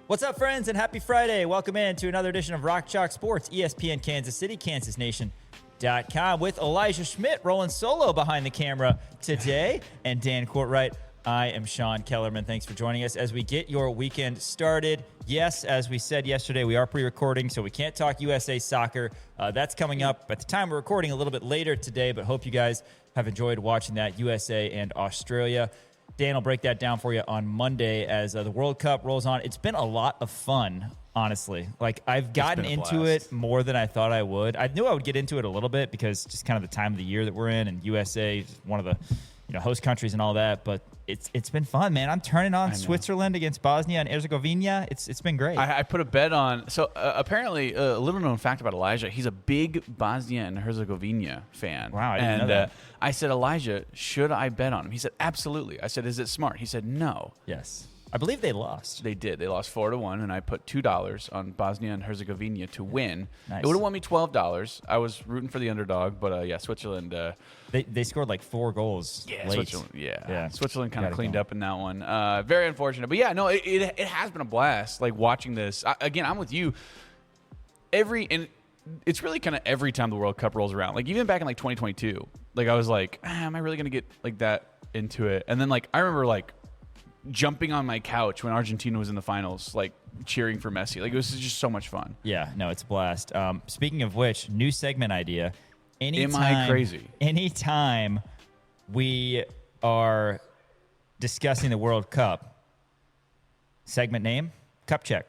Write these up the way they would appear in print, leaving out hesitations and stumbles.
What's up, friends, and happy Friday. Welcome in to another edition of Rock Chalk Sports, ESPN Kansas City, KansasNation.com, with Elijah Schmidt rolling solo behind the camera today, and Dan Courtwright. I am Sean Kellerman. Thanks for joining us as we get your weekend started. Yes, as we said yesterday, we are pre-recording, so we can't talk USA soccer. That's coming up at the time we're recording a little bit later today, but hope you guys have enjoyed watching that, USA and Australia. Dan will break that down for you on Monday as the World Cup rolls on. It's been a lot of fun, honestly. Like, I've gotten into it more than I thought I would. I knew I would get into it a little bit because just kind of the time of the year that we're in, and USA is one of the host countries and all that, but it's been fun, man. I'm turning on Switzerland against Bosnia and Herzegovina. It's been great. I put a bet on. So apparently, a little known fact about Elijah: he's a big Bosnia and Herzegovina fan. Wow, I didn't know that. I said, Elijah, should I bet on him? He said, absolutely. I said, is it smart? He said, no. Yes. I believe they lost. They did. They lost 4-1, and I put $2 on Bosnia and Herzegovina to win. Nice. It would have won me $12. I was rooting for the underdog, but Switzerland. They scored like 4 goals. Yeah, late. Switzerland. Switzerland kind of cleaned up in that one. Very unfortunate, but yeah, no, it has been a blast. Like watching this again. I'm with you. It's really kind of every time the World Cup rolls around. Like even back in like 2022, like I was like, am I really gonna get like that into it? And then like I remember like jumping on my couch when Argentina was in the finals, like cheering for Messi. Like it was just so much fun. Yeah, no, it's a blast. Speaking of which, new segment idea. Am I crazy? Anytime we are discussing the World Cup, segment name, Cup Check.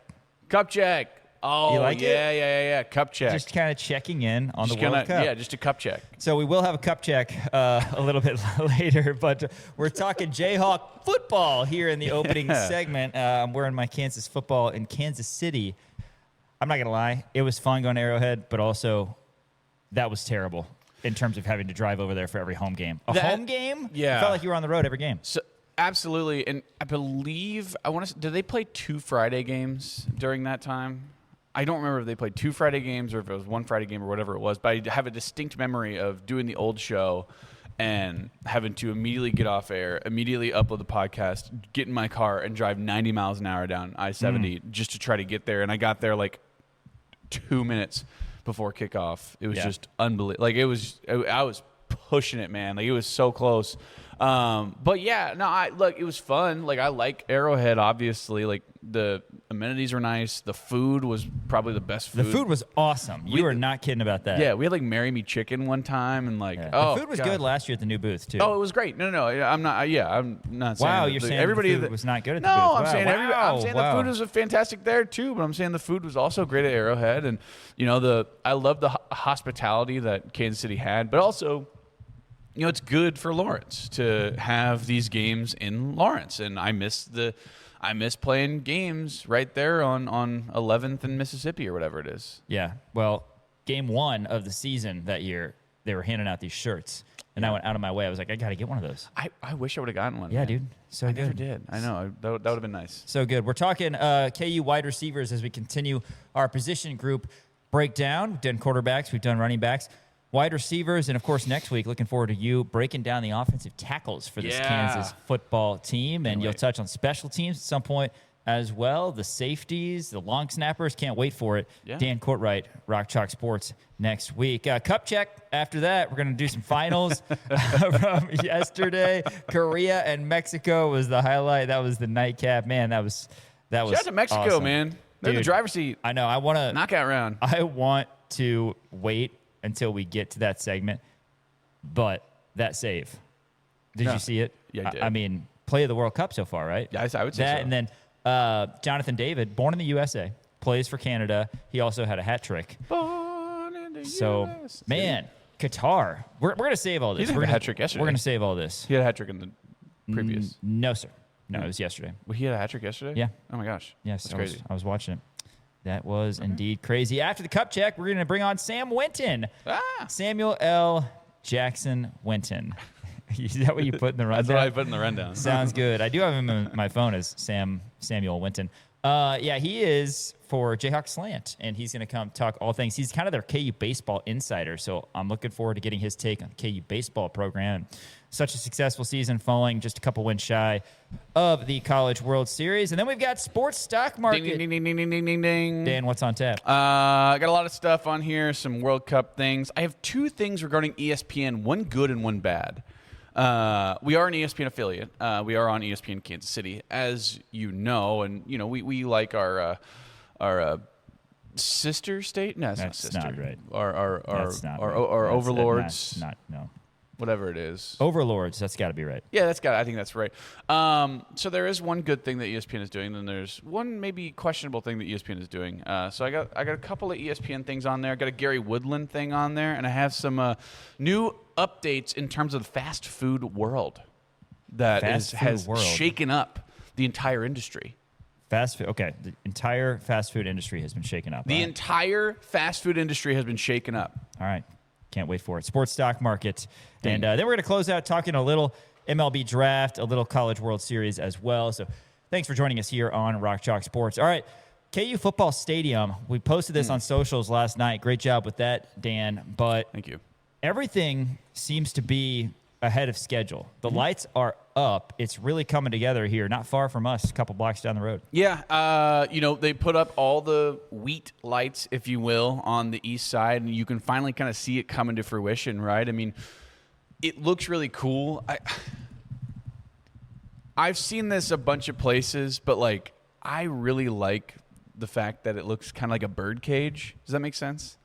Cup Check. Oh, you like it? Yeah. Cup check. Just kind of checking in on the World Cup. Yeah, just a cup check. So we will have a cup check a little bit later, but we're talking Jayhawk Football here in the opening segment. I'm wearing my Kansas football in Kansas City. I'm not going to lie. It was fun going to Arrowhead, but also that was terrible in terms of having to drive over there for every home game. Home game? Yeah. It felt like you were on the road every game. So absolutely. And I believe, did they play 2 Friday games during that time? I don't remember if they played 2 Friday games or if it was 1 Friday game or whatever it was, but I have a distinct memory of doing the old show and having to immediately get off air, immediately upload the podcast, get in my car, and drive 90 miles an hour down I-70 just to try to get there. And I got there like 2 minutes before kickoff. It was just unbelievable. Like I was pushing it, man. Like it was so close. But yeah, no, look, it was fun. Like I like Arrowhead, obviously. Like the amenities were nice. The food was probably the best food. The food was awesome. You were not kidding about that. Yeah, we had like Marry Me Chicken one time, and like the food was good last year at the new booth too. Oh, it was great. No, I'm not. I'm not saying. Wow, you're saying everybody the food was not good at the booth. No, I'm saying the food was fantastic there too. But I'm saying the food was also great at Arrowhead, and I love the hospitality that Kansas City had, but also. It's good for Lawrence to have these games in Lawrence, and I miss playing games right there on 11th and Mississippi or whatever it is. Yeah, well, game 1 of the season that year, they were handing out these shirts, and I went out of my way. I was like, I got to get one of those. I wish I would have gotten one. Yeah, man. dude, so I good. never did. I know that would have been nice. So good. We're talking KU wide receivers as we continue our position group breakdown. We've done quarterbacks, we've done running backs. Wide receivers, and of course next week, looking forward to you breaking down the offensive tackles for this Kansas football team, and you'll touch on special teams at some point as well, the safeties, the long snappers. Can't wait for it. Yeah. Dan Courtwright, Rock Chalk Sports next week. Cup check after that. We're going to do some finals from yesterday. Korea and Mexico was the highlight. That was the nightcap. Man, that was Shout out to Mexico, awesome. Man. They're in the driver's seat. I know. I want to knockout round. I want to wait until we get to that segment, but that save, did you see it? Yeah, I did. I mean, play of the World Cup so far, right? Yeah, I would say that, so. And then Jonathan David, born in the USA, plays for Canada. He also had a hat trick. Born in the USA. Man, Qatar. We're going to save all this. He didn't have a hat trick yesterday. We're going to save all this. He had a hat trick in the previous. No, sir. No, it was yesterday. Well, he had a hat trick yesterday? Yeah. Oh, my gosh. Yes, that's crazy. I was watching it. That was indeed crazy. After the cup check, we're going to bring on Sam Winton. Samuel L. Jackson Winton. Is that what you put in the rundown? That's what I put in the rundown. Sounds good. I do have him on my phone as Samuel Winton. Yeah, he is for JayhawkSlant, and he's going to come talk all things. He's kind of their KU baseball insider, so I'm looking forward to getting his take on the KU baseball program. Such a successful season, falling just a couple wins shy of the College World Series. And then we've got sports stock market. Ding, ding, ding, ding, ding, ding, ding. Dan, what's on tap? I got a lot of stuff on here, some World Cup things. I have two things regarding ESPN, one good and one bad. We are an ESPN affiliate. We are on ESPN Kansas City, as you know, and we like our sister state. No, it's not sister. Not right. Our overlords. No. Whatever it is. Overlords. That's got to be right. Yeah, I think that's right. So there is one good thing that ESPN is doing, then there's one maybe questionable thing that ESPN is doing. So I got a couple of ESPN things on there. I got a Gary Woodland thing on there, and I have some new updates in terms of the fast food world that has shaken up the entire industry. Fast food. Okay, the entire fast food industry has been shaken up. The entire fast food industry has been shaken up. All right. Can't wait for it. Sports stock market. And then we're going to close out talking a little MLB draft, a little College World Series as well. So thanks for joining us here on Rock Chalk Sports. All right, KU Football Stadium. We posted this on socials last night. Great job with that, Dan. But thank you. Everything seems to be ahead of schedule. The lights are up. It's really coming together here, not far from us, a couple blocks down the road. Yeah, they put up all the wheat lights, if you will, on the east side, and you can finally kind of see it coming to fruition, right? I mean, it looks really cool. I've seen this a bunch of places, but, I really like the fact that it looks kind of like a bird cage. Does that make sense?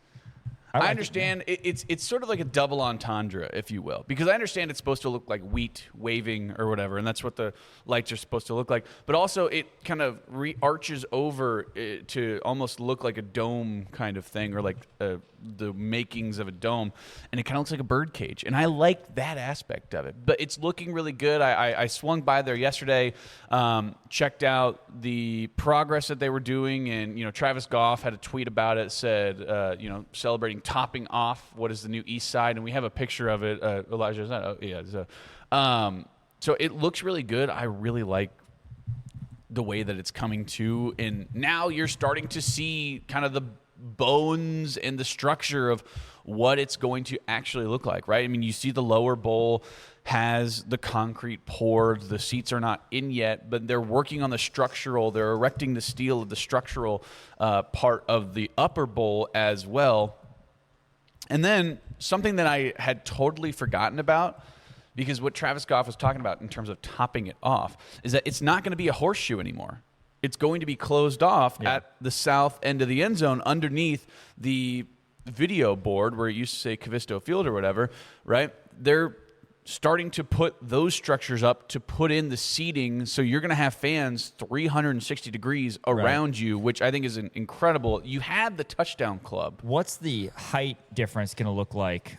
I understand it's sort of like a double entendre, if you will, because I understand it's supposed to look like wheat waving or whatever, and that's what the lights are supposed to look like. But also it kind of arches over to almost look like a dome kind of thing, or like the makings of a dome, and it kind of looks like a bird cage. And I like that aspect of it. But it's looking really good. I swung by there yesterday, checked out the progress that they were doing, and Travis Goff had a tweet about it, said celebrating topping off what is the new east side, and we have a picture of it. Elijah, is that? Oh, yeah. So it looks really good. I really like the way that it's coming to, and now you're starting to see kind of the bones and the structure of what it's going to actually look like, right? I mean, you see the lower bowl has the concrete poured. The seats are not in yet, but they're working on the structural. They're erecting the steel of the structural part of the upper bowl as well. And then something that I had totally forgotten about, because what Travis Goff was talking about in terms of topping it off, is that it's not going to be a horseshoe anymore. It's going to be closed off at the south end of the end zone underneath the video board where it used to say Cavisto Field or whatever, right? They're starting to put those structures up to put in the seating, so you're going to have fans 360 degrees around you, which I think is incredible. You had the touchdown club. What's the height difference going to look like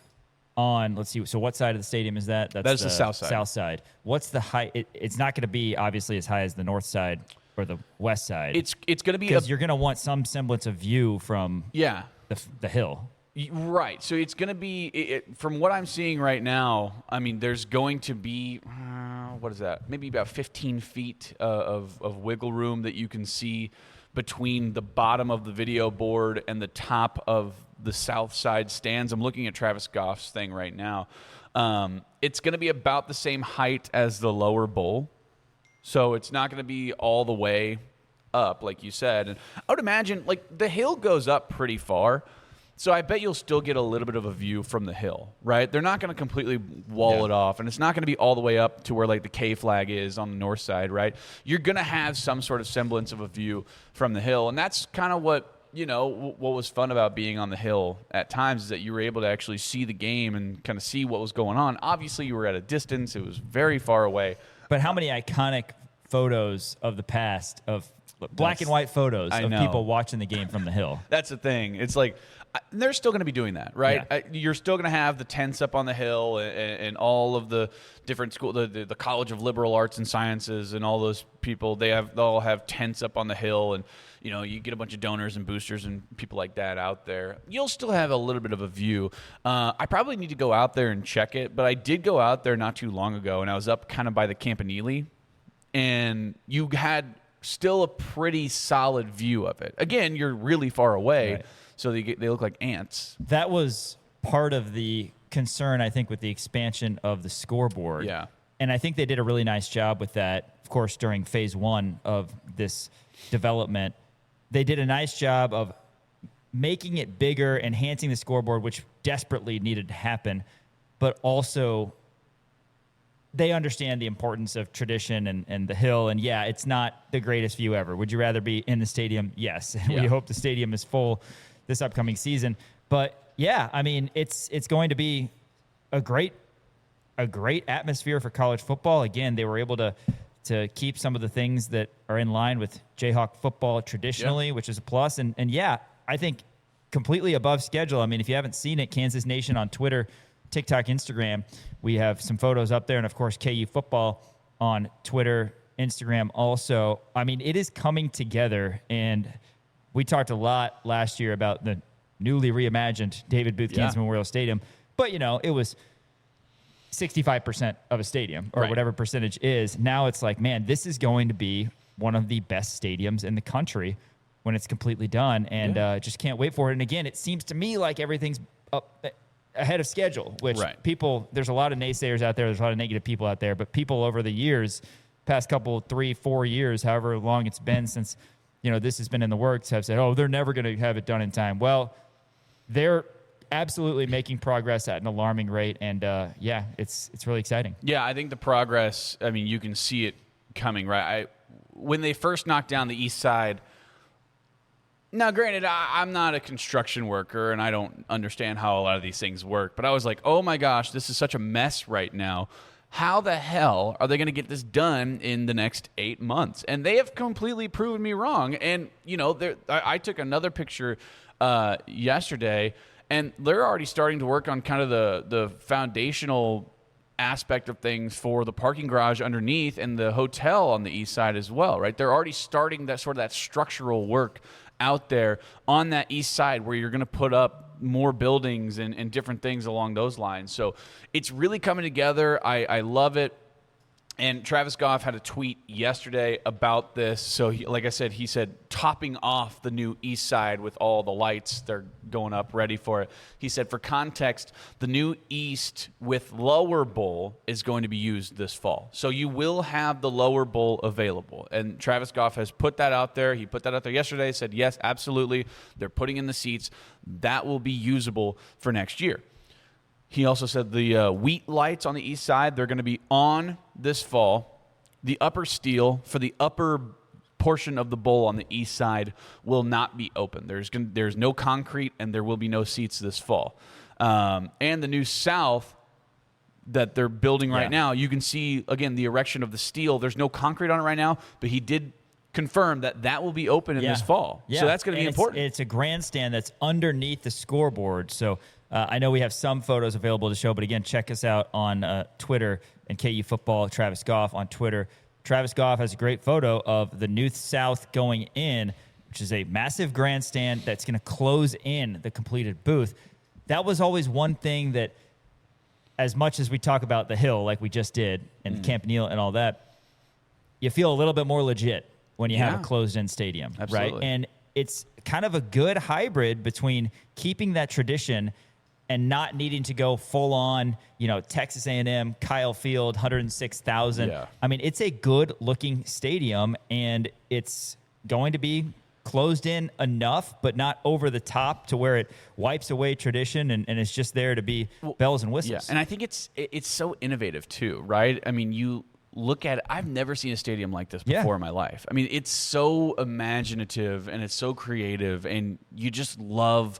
on, let's see, so what side of the stadium is that? That's the south side. South side. What's the height? It's not going to be obviously as high as the north side or the west side. It's going to be, because you're going to want some semblance of view from the hill. Right. So it's going to be, from what I'm seeing right now, I mean, there's going to be, what is that? Maybe about 15 feet of wiggle room that you can see between the bottom of the video board and the top of the south side stands. I'm looking at Travis Goff's thing right now. It's going to be about the same height as the lower bowl. So it's not going to be all the way up, like you said. And I would imagine, the hill goes up pretty far. So I bet you'll still get a little bit of a view from the hill, right? They're not going to completely wall it off, and it's not going to be all the way up to where the K flag is on the north side, right? You're going to have some sort of semblance of a view from the hill, and that's kind of what was fun about being on the hill at times, is that you were able to actually see the game and kind of see what was going on. Obviously, you were at a distance; it was very far away. But how many iconic photos of the past, of black and white photos of people watching the game from the hill? That's the thing. It's they're still going to be doing that, right? Yeah. You're still going to have the tents up on the hill and all of the different schools, the College of Liberal Arts and Sciences and all those people. They'll all have tents up on the hill, and you get a bunch of donors and boosters and people like that out there. You'll still have a little bit of a view. I probably need to go out there and check it, but I did go out there not too long ago, and I was up kind of by the Campanile, and you had still a pretty solid view of it. Again, you're really far away, Right. so they look like ants. That was part of the concern, I think, with the expansion of the scoreboard. Yeah. And I think they did a really nice job with that, of course, during phase 1 of this development. They did a nice job of making it bigger, enhancing the scoreboard, which desperately needed to happen, but also they understand the importance of tradition and the hill. And yeah, it's not the greatest view ever. Would you rather be in the stadium? Yes. And we hope the stadium is full this upcoming season. But yeah, I mean, it's going to be a great atmosphere for college football. Again, they were able to keep some of the things that are in line with Jayhawk football traditionally, which is a plus. And yeah, I think completely above schedule. I mean, if you haven't seen it, Kansas Nation on Twitter, TikTok, Instagram, we have some photos up there. And, of course, KU Football on Twitter, Instagram also. I mean, it is coming together. And we talked a lot last year about the newly reimagined David Booth Kansas Memorial Stadium. But, it was 65% of a stadium or whatever percentage is. Now it's like, man, this is going to be one of the best stadiums in the country when it's completely done. And just can't wait for it. And, again, it seems to me like everything's up ahead of schedule, which people, there's a lot of naysayers out there. There's a lot of negative people out there, but people over the years, past couple, 3-4 years, however long it's been since, this has been in the works, have said, oh, they're never going to have it done in time. Well, they're absolutely making progress at an alarming rate. And it's really exciting. Yeah. I think the progress, I mean, you can see it coming, right? When they first knocked down the east side, now, granted, I'm not a construction worker, and I don't understand how a lot of these things work, but I was like, oh, my gosh, this is such a mess right now. How the hell are they going to get this done in the next 8 months? And they have completely proven me wrong. And, I took another picture yesterday, and they're already starting to work on kind of the foundational aspect of things for the parking garage underneath and the hotel on the east side as well, right? They're already starting that sort of that structural work out there on that east side where you're going to put up more buildings and different things along those lines. So it's really coming together. I love it. And Travis Goff had a tweet yesterday about this. So, like I said, he said topping off the new east side with all the lights. They're going up ready for it. He said, for context, the new east with lower bowl is going to be used this fall. So you will have the lower bowl available. And Travis Goff has put that out there. He put that out there yesterday, said, yes, absolutely. They're putting in the seats. That will be usable for next year. He also said the wheat lights on the east side, they're going to be on this fall. The upper steel for the upper portion of the bowl on the east side will not be open. There's no concrete, and there will be no seats this fall. And the new south that they're building right now, you can see, again, the erection of the steel. There's no concrete on it right now, but he did confirm that will be open in this fall. So that's going to be important. It's a grandstand that's underneath the scoreboard. So I know we have some photos available to show, but again, check us out on Twitter and KU Football, Travis Goff on Twitter. Travis Goff has a great photo of the New South going in, which is a massive grandstand that's going to close in the completed booth. That was always one thing that, as much as we talk about the hill like we just did and Camp Neal and all that, you feel a little bit more legit when you have a closed-in stadium, right? And it's kind of a good hybrid between keeping that tradition and not needing to go full-on, Texas A&M, Kyle Field, 106,000. Yeah. I mean, it's a good-looking stadium, and it's going to be closed in enough, but not over the top to where it wipes away tradition and it's just there to be bells and whistles. Yeah, and I think it's so innovative too, right? I mean, you look at it, I've never seen a stadium like this before in my life. I mean, it's so imaginative and it's so creative, and you just love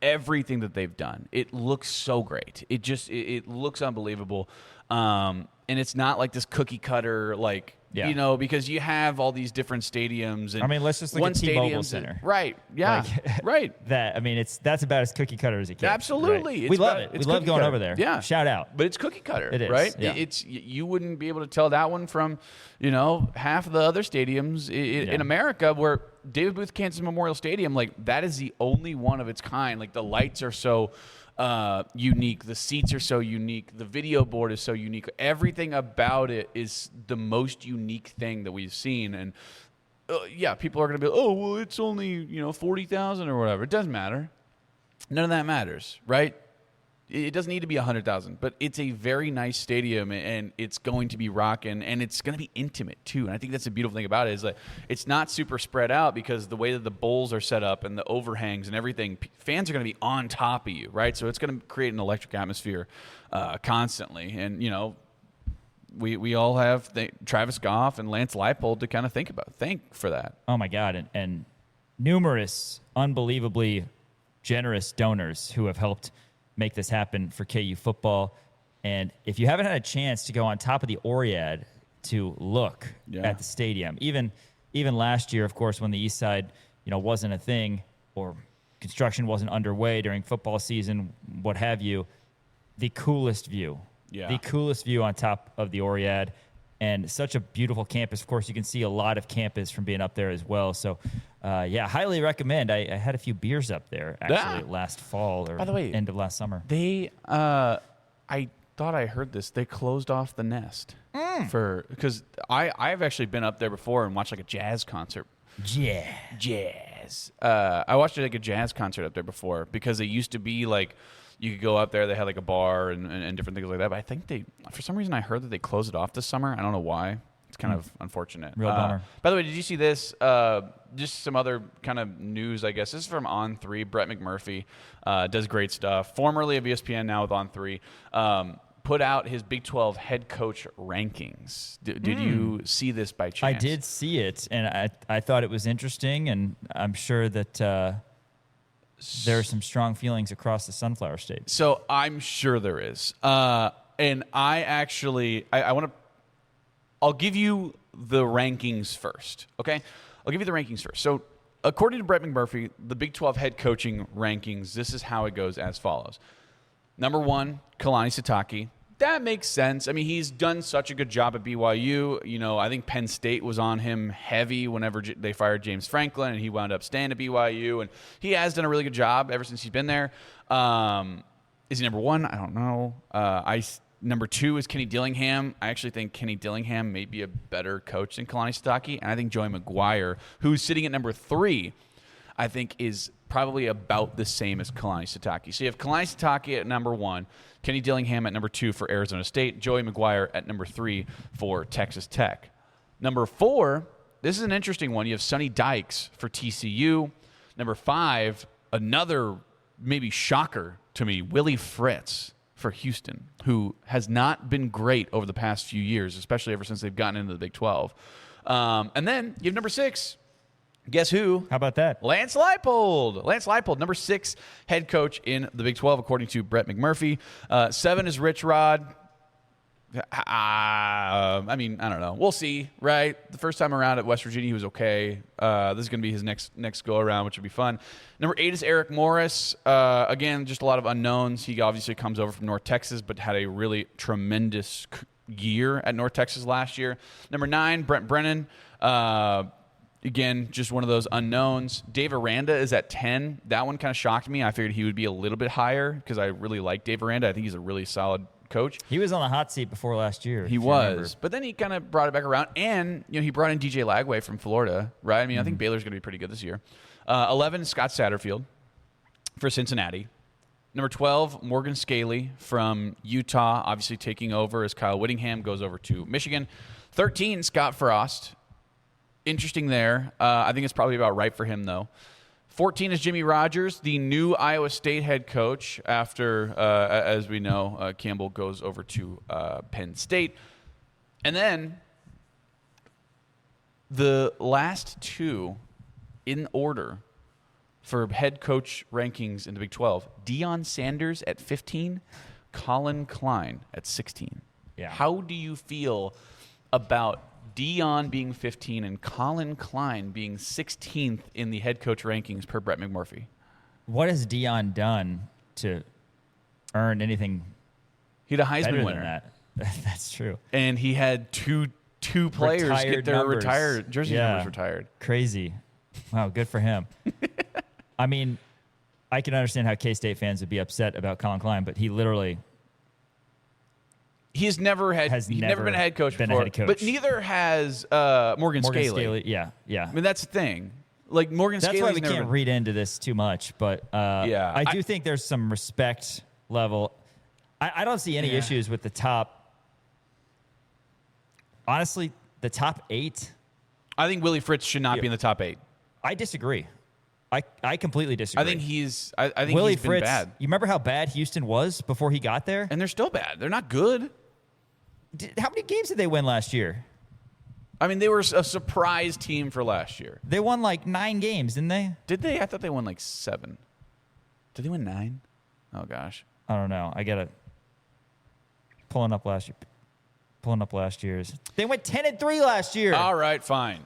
everything that they've done. It looks so great. It looks unbelievable. And it's not like this cookie cutter, because you have all these different stadiums. And I mean, let's just look at T-Mobile Center. Right. Yeah. Right. That's about as cookie cutter as it gets. Absolutely. Right? We love it. We love going over there. Yeah. Shout out. But it's cookie cutter. It is. Right? Yeah. You wouldn't be able to tell that one from, half of the other stadiums in America, where David Booth Kansas Memorial Stadium, that is the only one of its kind. The lights are so unique. The seats are so unique. The video board is so unique. Everything about it is the most unique thing that we've seen. And yeah, people are going to be, oh, well, it's only 40,000 or whatever. It doesn't matter. None of that matters, right? It doesn't need to be 100,000, but it's a very nice stadium, and it's going to be rocking, and it's going to be intimate too. And I think that's the beautiful thing about it is like it's not super spread out because the way that the bowls are set up and the overhangs and everything, fans are going to be on top of you, right? So it's going to create an electric atmosphere constantly, and we all have Travis Goff and Lance Leipold to kind of think for that. Oh my God, and numerous, unbelievably generous donors who have helped make this happen for KU football. And if you haven't had a chance to go on top of the Oriad to look at the stadium, even last year, of course, when the East Side, wasn't a thing or construction wasn't underway during football season, what have you, the coolest view on top of the Oriad. And such a beautiful campus. Of course, you can see a lot of campus from being up there as well. So, highly recommend. I had a few beers up there, actually, last fall or by the way, end of last summer. They, I thought I heard this. They closed off the Nest because I've actually been up there before and watched like a jazz concert. Jazz. I watched like a jazz concert up there before because it used to be like, you could go up there. They had like a bar and different things like that. But I think for some reason, I heard that they closed it off this summer. I don't know why. It's kind of unfortunate. Real bummer. By the way, did you see this? Just some other kind of news, I guess. This is from On3. Brett McMurphy does great stuff. Formerly of ESPN, now with On3. Put out his Big 12 head coach rankings. Did you see this by chance? I did see it, and I thought it was interesting, and I'm sure that there are some strong feelings across the Sunflower State. So I'm sure there is. And I actually, I'll give you the rankings first, okay? I'll give you the rankings first. So according to Brett McMurphy, the Big 12 head coaching rankings, this is how it goes as follows. Number 1, Kalani Sitake. That makes sense. I mean, he's done such a good job at BYU. I think Penn State was on him heavy whenever they fired James Franklin, and he wound up staying at BYU. And he has done a really good job ever since he's been there. Is he number 1? I don't know. Number 2 is Kenny Dillingham. I actually think Kenny Dillingham may be a better coach than Kalani Sitake. And I think Joey McGuire, who's sitting at number 3, I think is probably about the same as Kalani Sitake. So you have Kalani Sitake at number 1, Kenny Dillingham at number 2 for Arizona State, Joey McGuire at number 3 for Texas Tech. Number 4, this is an interesting one. You have Sonny Dykes for TCU. Number 5, another maybe shocker to me, Willie Fritz for Houston, who has not been great over the past few years, especially ever since they've gotten into the Big 12. And then you have number 6. Guess who? How about that? Lance Leipold. Lance Leipold, number 6 head coach in the Big 12, according to Brett McMurphy. 7 is Rich Rod. I mean, I don't know. We'll see, right? The first time around at West Virginia, he was okay. This is going to be his next go-around, which will be fun. Number 8 is Eric Morris. Again, just a lot of unknowns. He obviously comes over from North Texas, but had a really tremendous year at North Texas last year. Number 9, Brent Brennan. Again, just one of those unknowns. Dave Aranda is at 10. That one kind of shocked me. I figured he would be a little bit higher because I really like Dave Aranda. I think he's a really solid coach. He was on the hot seat before last year. He was. But then he kind of brought it back around. And he brought in DJ Lagway from Florida, right? I mean, I think Baylor's going to be pretty good this year. 11 is Scott Satterfield for Cincinnati. Number 12, Morgan Scaley from Utah, obviously taking over as Kyle Whittingham goes over to Michigan. 13, Scott Frost. Interesting there. I think it's probably about right for him, though. 14 is Jimmy Rogers, the new Iowa State head coach after, as we know, Campbell goes over to Penn State. And then the last 2 in order for head coach rankings in the Big 12, Deion Sanders at 15, Colin Klein at 16. Yeah. How do you feel about Deion being 15 and Colin Klein being 16th in the head coach rankings per Brett McMurphy? What has Deion done to earn anything? He had a Heisman better winner. Than that. That's true. And he had two players Retired get their numbers. retired jersey numbers retired. Crazy. Wow, good for him. I mean, I can understand how K-State fans would be upset about Colin Klein, but he literally He's never been a head coach before. But neither has Morgan Scaley. Yeah. I mean, that's the thing. Like Morgan Scaley. That's why we can't read into this too much. But I do think there's some respect level. I don't see any issues with the top. Honestly, the top 8. I think Willie Fritz should not be in the top 8. I disagree. I completely disagree. I think I think Willie he's been Fritz, bad. You remember how bad Houston was before he got there? And they're still bad. They're not good. How many games did they win last year? I mean, they were a surprise team for last year. They won like 9 games, didn't they? Did they? I thought they won like 7. Did they win 9? Oh, gosh. I don't know. I got to pulling up last year's. They went 10-3 last year. All right, fine.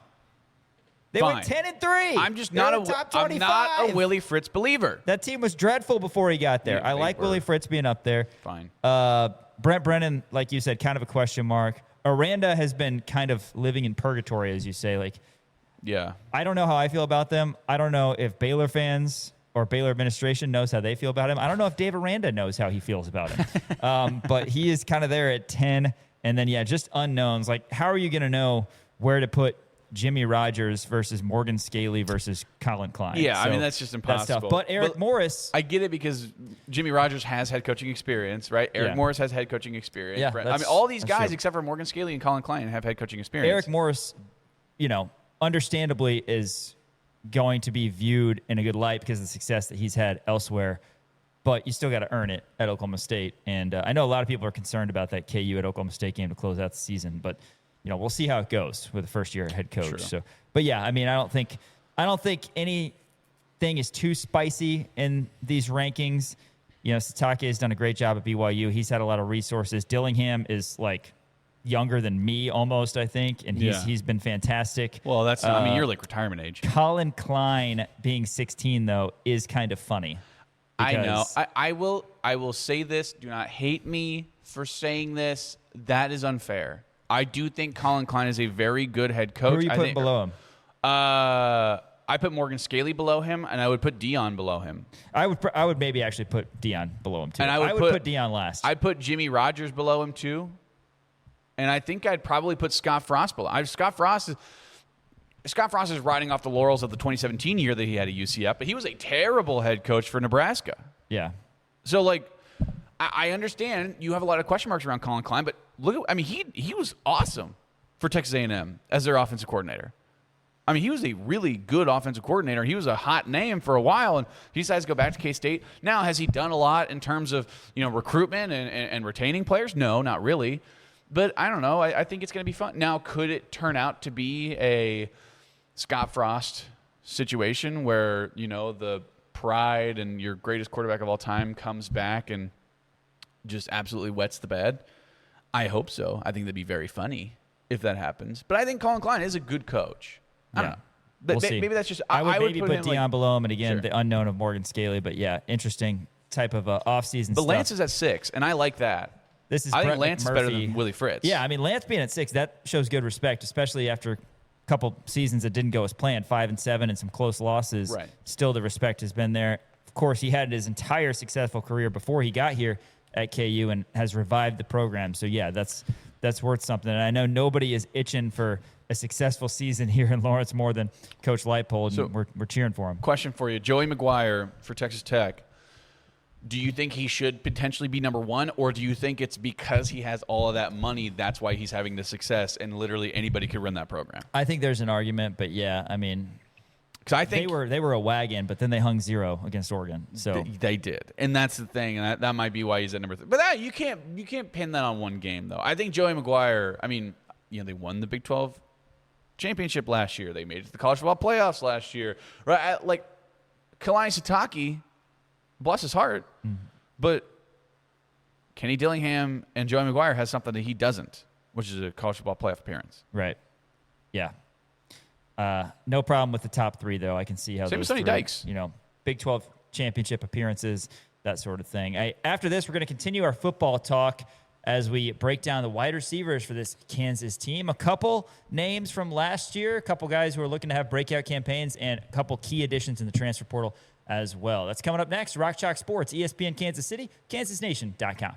They went 10-3. I'm just not a Willie Fritz believer. That team was dreadful before he got there. I like Willie Fritz being up there. Fine. Brent Brennan, like you said, kind of a question mark. Aranda has been kind of living in purgatory, as you say. Like, yeah. I don't know how I feel about them. I don't know if Baylor fans or Baylor administration knows how they feel about him. I don't know if Dave Aranda knows how he feels about him. But he is kind of there at 10. And then, just unknowns. Like, how are you going to know where to put Jimmy Rogers versus Morgan Scaley versus Colin Klein? Yeah, I mean, that's just impossible. That's tough. But Eric Morris. I get it because Jimmy Rogers has head coaching experience, right? Eric Morris has head coaching experience. Yeah, I mean, all these guys, except for Morgan Scaley and Colin Klein, have head coaching experience. Eric Morris, understandably is going to be viewed in a good light because of the success that he's had elsewhere. But you still got to earn it at Oklahoma State. And I know a lot of people are concerned about that KU at Oklahoma State game to close out the season. But, we'll see how it goes with the first-year head coach. True. So, but yeah, I mean, I don't think anything is too spicy in these rankings. Satake has done a great job at BYU. He's had a lot of resources. Dillingham is like younger than me almost, I think, and he's been fantastic. Well, that's you're like retirement age. Colin Klein being 16 though is kind of funny. I know. I will say this. Do not hate me for saying this. That is unfair. I do think Colin Klein is a very good head coach. Who are you putting below him? I put Morgan Scaley below him, and I would put Dion below him. I would maybe actually put Dion below him too. And I would put Dion last. I'd put Jimmy Rogers below him too. And I think I'd probably put Scott Frost below. Scott Frost is riding off the laurels of the 2017 year that he had at UCF, but he was a terrible head coach for Nebraska. Yeah. So, I understand you have a lot of question marks around Colin Klein, but he was awesome for Texas A&M as their offensive coordinator. I mean, he was a really good offensive coordinator. He was a hot name for a while, and he decides to go back to K-State. Now, has he done a lot in terms of recruitment and retaining players? No, not really. But I don't know. I think it's going to be fun. Now, could it turn out to be a Scott Frost situation where, the pride and your greatest quarterback of all time comes back and just absolutely wets the bed? I hope so. I think that'd be very funny if that happens. But I think Colin Klein is a good coach. I don't know. We'll see. Maybe that's just I would maybe put Dion below him, and again, Sure. the unknown of Morgan Scaley. But yeah, interesting type of offseason But stuff. Lance is at 6, and I like that. I think Lance is better than Willie Fritz. Yeah, I mean, Lance being at 6, that shows good respect, especially after a couple seasons that didn't go as planned, 5-7 and some close losses. Right. Still, the respect has been there. Of course, he had his entire successful career before he got here at KU and has revived the program. So, yeah, that's worth something. And I know nobody is itching for a successful season here in Lawrence more than Coach Leipold, and So, we're cheering for him. Question for you. Joey McGuire for Texas Tech. Do you think he should potentially be number 1, or do you think it's because he has all of that money, that's why he's having the success, and literally anybody could run that program? I think there's an argument, but yeah, I mean, because I think they were a wagon, but then they hung 0 against Oregon. So they did, and that's the thing, and that might be why he's at number 3. But you can't pin that on one game, though. I think Joey McGuire. I mean, they won the Big 12 championship last year. They made it to the college football playoffs last year, right? Like Kalani Sitake. Bless his heart, but Kenny Dillingham and Joey McGuire has something that he doesn't, which is a college football playoff appearance. Right. Yeah. No problem with the top 3, though. I can see how Same those with Sonny 3, Dykes. Big 12 championship appearances, that sort of thing. After this, we're going to continue our football talk as we break down the wide receivers for this Kansas team. A couple names from last year, a couple guys who are looking to have breakout campaigns, and a couple key additions in the transfer portal as well. That's coming up next. Rock Chalk Sports, ESPN Kansas City, KansasNation.com.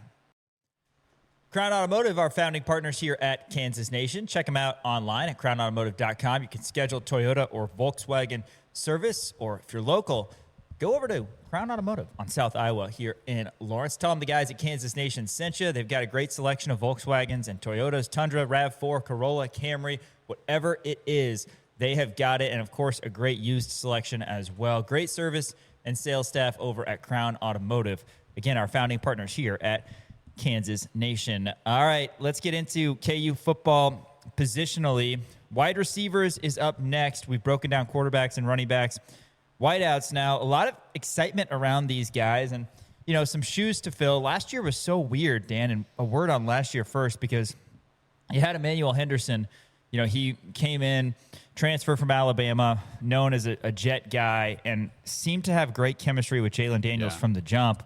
Crown Automotive, our founding partners here at Kansas Nation. Check them out online at crownautomotive.com. You can schedule Toyota or Volkswagen service, or if you're local, go over to Crown Automotive on South Iowa here in Lawrence. Tell them the guys at Kansas Nation sent you. They've got a great selection of Volkswagens and Toyotas, Tundra, RAV4, Corolla, Camry, whatever it is, they have got it. And, of course, a great used selection as well. Great service and sales staff over at Crown Automotive. Again, our founding partners here at Kansas Nation. All right, let's get into KU football positionally. Wide receivers is up next. We've broken down quarterbacks and running backs. Wideouts now. A lot of excitement around these guys and, you know, some shoes to fill. Last year was so weird, Dan, and a word on last year first, because you had Emmanuel Henderson. You know, he came in, transfer from Alabama, known as a jet guy, and seemed to have great chemistry with Jalen Daniels from the jump.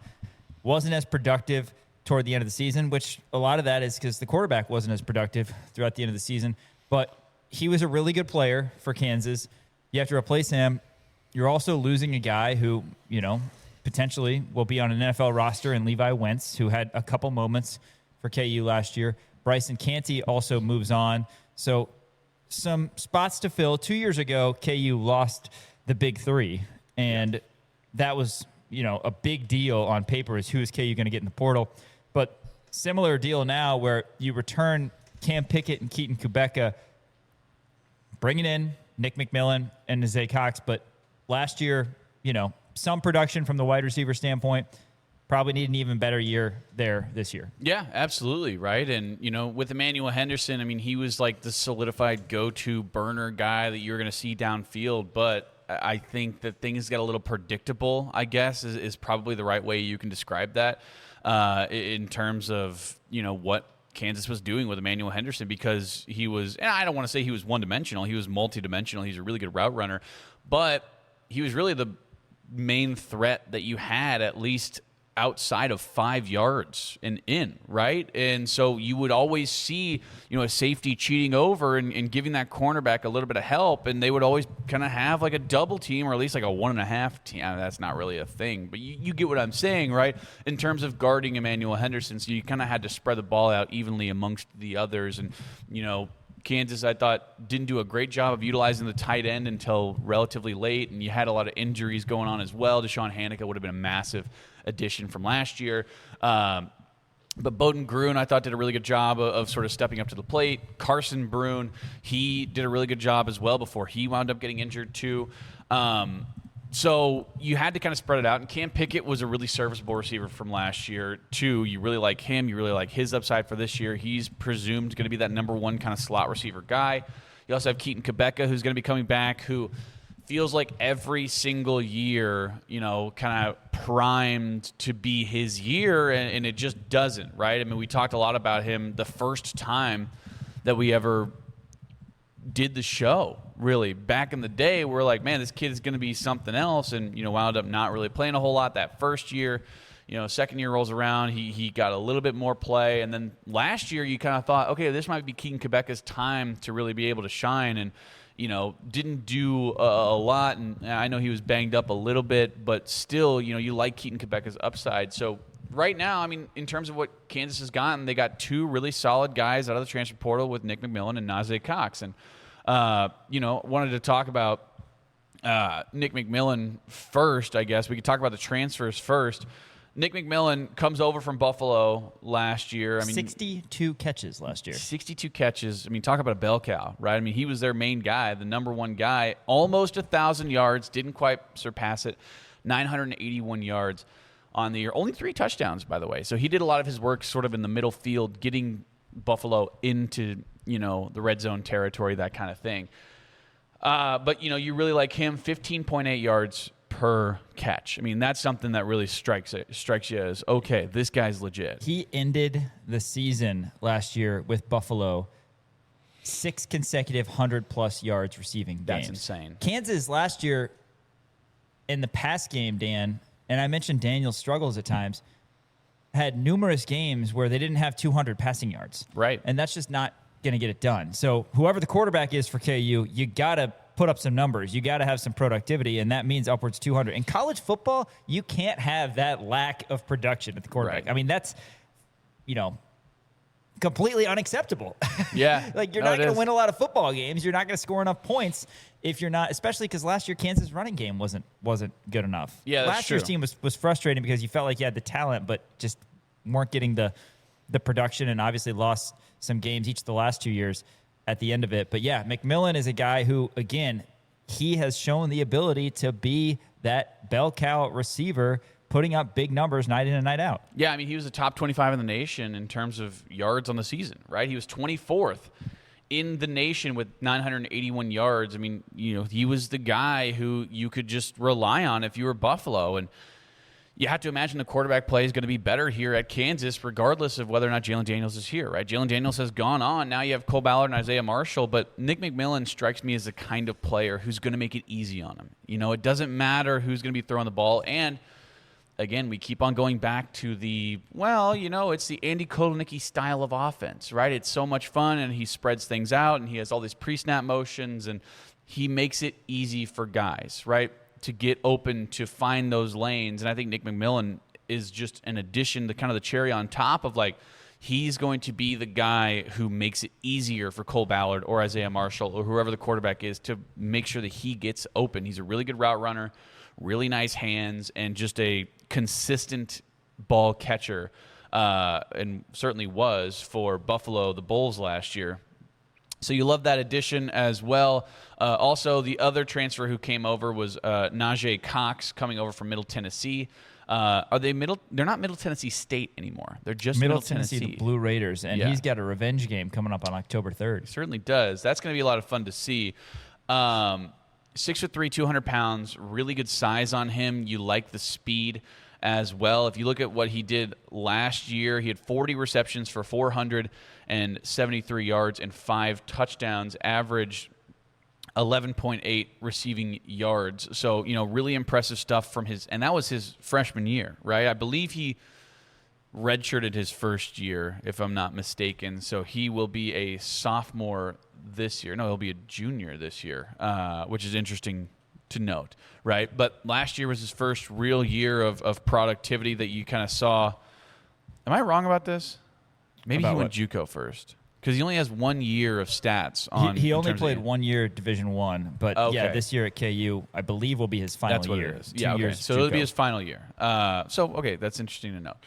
Wasn't as productive toward the end of the season, which a lot of that is because the quarterback wasn't as productive throughout the end of the season. But he was a really good player for Kansas. You have to replace him. You're also losing a guy who, you know, potentially will be on an NFL roster, and Levi Wentz, who had a couple moments for KU last year. Bryson Canty also moves on. So some spots to fill. 2 years ago, KU lost the big three, and that was, you know, a big deal on paper is who is KU going to get in the portal. But similar deal now where you return Cam Pickett and Keaton Kubeka, bringing in Nick McMillan and Nazay Cox. But last year, you know, some production from the wide receiver standpoint. Probably need an even better year there this year. Yeah, absolutely, right? And, you know, with Emmanuel Henderson, I mean, he was like the solidified go-to burner guy that you're going to see downfield. But I think that things got a little predictable, I guess, is probably the right way you can describe that in terms of, you know, what Kansas was doing with Emmanuel Henderson, because he was, and I don't want to say he was one-dimensional. He was multi-dimensional. He's a really good route runner. But he was really the main threat that you had, at least outside of 5 yards and in, right? And so you would always see, you know, a safety cheating over and giving that cornerback a little bit of help, and they would always kind of have like a double team, or at least like a 1.5 team. I mean, that's not really a thing, but you get what I'm saying, right? In terms of guarding Emmanuel Henderson, so you kind of had to spread the ball out evenly amongst the others. And, you know, Kansas, I thought, didn't do a great job of utilizing the tight end until relatively late, and you had a lot of injuries going on as well. Deshaun Hanicka would have been a massive addition from last year. But Bowden Gruen, I thought, did a really good job of sort of stepping up to the plate. Carson Brune, he did a really good job as well before he wound up getting injured too. So you had to kind of spread it out. And Cam Pickett was a really serviceable receiver from last year too. You really like him. You really like his upside for this year. He's presumed going to be that number one kind of slot receiver guy. You also have Keaton Kubeka, who's going to be coming back, who feels like every single year, you know, kind of primed to be his year, and it just doesn't, right? I mean, we talked a lot about him the first time that we ever did the show, really. Back in the day, we're like, man, this kid is going to be something else, and, you know, wound up not really playing a whole lot that first year. You know, second year rolls around, he got a little bit more play, and then last year you kind of thought, okay, this might be Keaton Kubeka's time to really be able to shine, and, you know, didn't do a lot, and I know he was banged up a little bit, but still, you know, you like Keaton Kubeka's upside. So right now, I mean, in terms of what Kansas has gotten, they got two really solid guys out of the transfer portal with Nick McMillan and Nazay Cox. And, you know, wanted to talk about Nick McMillan first, I guess. We could talk about the transfers first. Nick McMillan comes over from Buffalo last year. I mean, 62 catches last year. 62 catches. I mean, talk about a bell cow, right? I mean, he was their main guy, the number one guy. Almost 1,000 yards. Didn't quite surpass it. 981 yards on the year. Only 3 touchdowns, by the way. So he did a lot of his work sort of in the middle field, getting Buffalo into, you know, the red zone territory, that kind of thing. But, you know, you really like him. 15.8 yards per catch. I mean, that's something that really strikes you as, okay, this guy's legit. He ended the season last year with Buffalo 6 consecutive 100-plus yards receiving games. That's insane. Kansas last year in the pass game, Dan, and I mentioned Daniel's struggles at times, had numerous games where they didn't have 200 passing yards. Right. And that's just not going to get it done. So whoever the quarterback is for KU, you got to put up some numbers. You got to have some productivity, and that means upwards 200. In college football, you can't have that lack of production at the quarterback. Right. I mean, that's, you know, completely unacceptable. Yeah. Like, you're not going to win a lot of football games. You're not going to score enough points if you're not, especially because last year Kansas' running game wasn't good enough. Yeah, that's last year's true. team was frustrating because you felt like you had the talent, but just weren't getting the production, and obviously lost some games each of the last 2 years at the end of it. But yeah, McMillan is a guy who, again, he has shown the ability to be that bell cow receiver, putting up big numbers night in and night out. Yeah, I mean, he was the top 25 in the nation in terms of yards on the season, right? He was 24th in the nation with 981 yards. I mean, he was the guy who you could just rely on if you were Buffalo. And you have to imagine the quarterback play is going to be better here at Kansas, regardless of whether or not Jalen Daniels is here, right? Jalen Daniels has gone on. Now you have Cole Ballard and Isaiah Marshall, but Nick McMillan strikes me as the kind of player who's going to make it easy on him. It doesn't matter who's going to be throwing the ball. And again, we keep on going back to it's the Andy Kotelnicki style of offense, right? It's so much fun, and he spreads things out, and he has all these pre-snap motions, and he makes it easy for guys, right, to get open, to find those lanes. And I think Nick McMillan is just an addition, the kind of the cherry on top of, like, he's going to be the guy who makes it easier for Cole Ballard or Isaiah Marshall or whoever the quarterback is to make sure that he gets open. He's a really good route runner, really nice hands, and just a consistent ball catcher, and certainly was for Buffalo, the Bulls last year. So you love that addition as well. Also, the other transfer who came over was Najee Cox, coming over from Middle Tennessee. Are they Middle? They're not Middle Tennessee State anymore. They're just Middle Tennessee. The Blue Raiders, and he's got a revenge game coming up on October 3rd. He certainly does. That's going to be a lot of fun to see. 6'3", 200 pounds, really good size on him. You like the speed as well. If you look at what he did last year, he had 40 receptions for 473 yards and 5 touchdowns, average 11.8 receiving yards. So, really impressive stuff from and that was his freshman year, right? I believe he redshirted his first year, if I'm not mistaken. So he will be a sophomore this year. No, he'll be a junior this year, which is interesting to note, right? But last year was his first real year of productivity that you kind of saw. Am I wrong about this? Maybe he went JUCO first, because he only has 1 year of stats on. He only played 1 year Division I, but yeah, this year at KU, I believe, will be his final That's what year. It is. Yeah, okay. So it'll be his final year. That's interesting to note.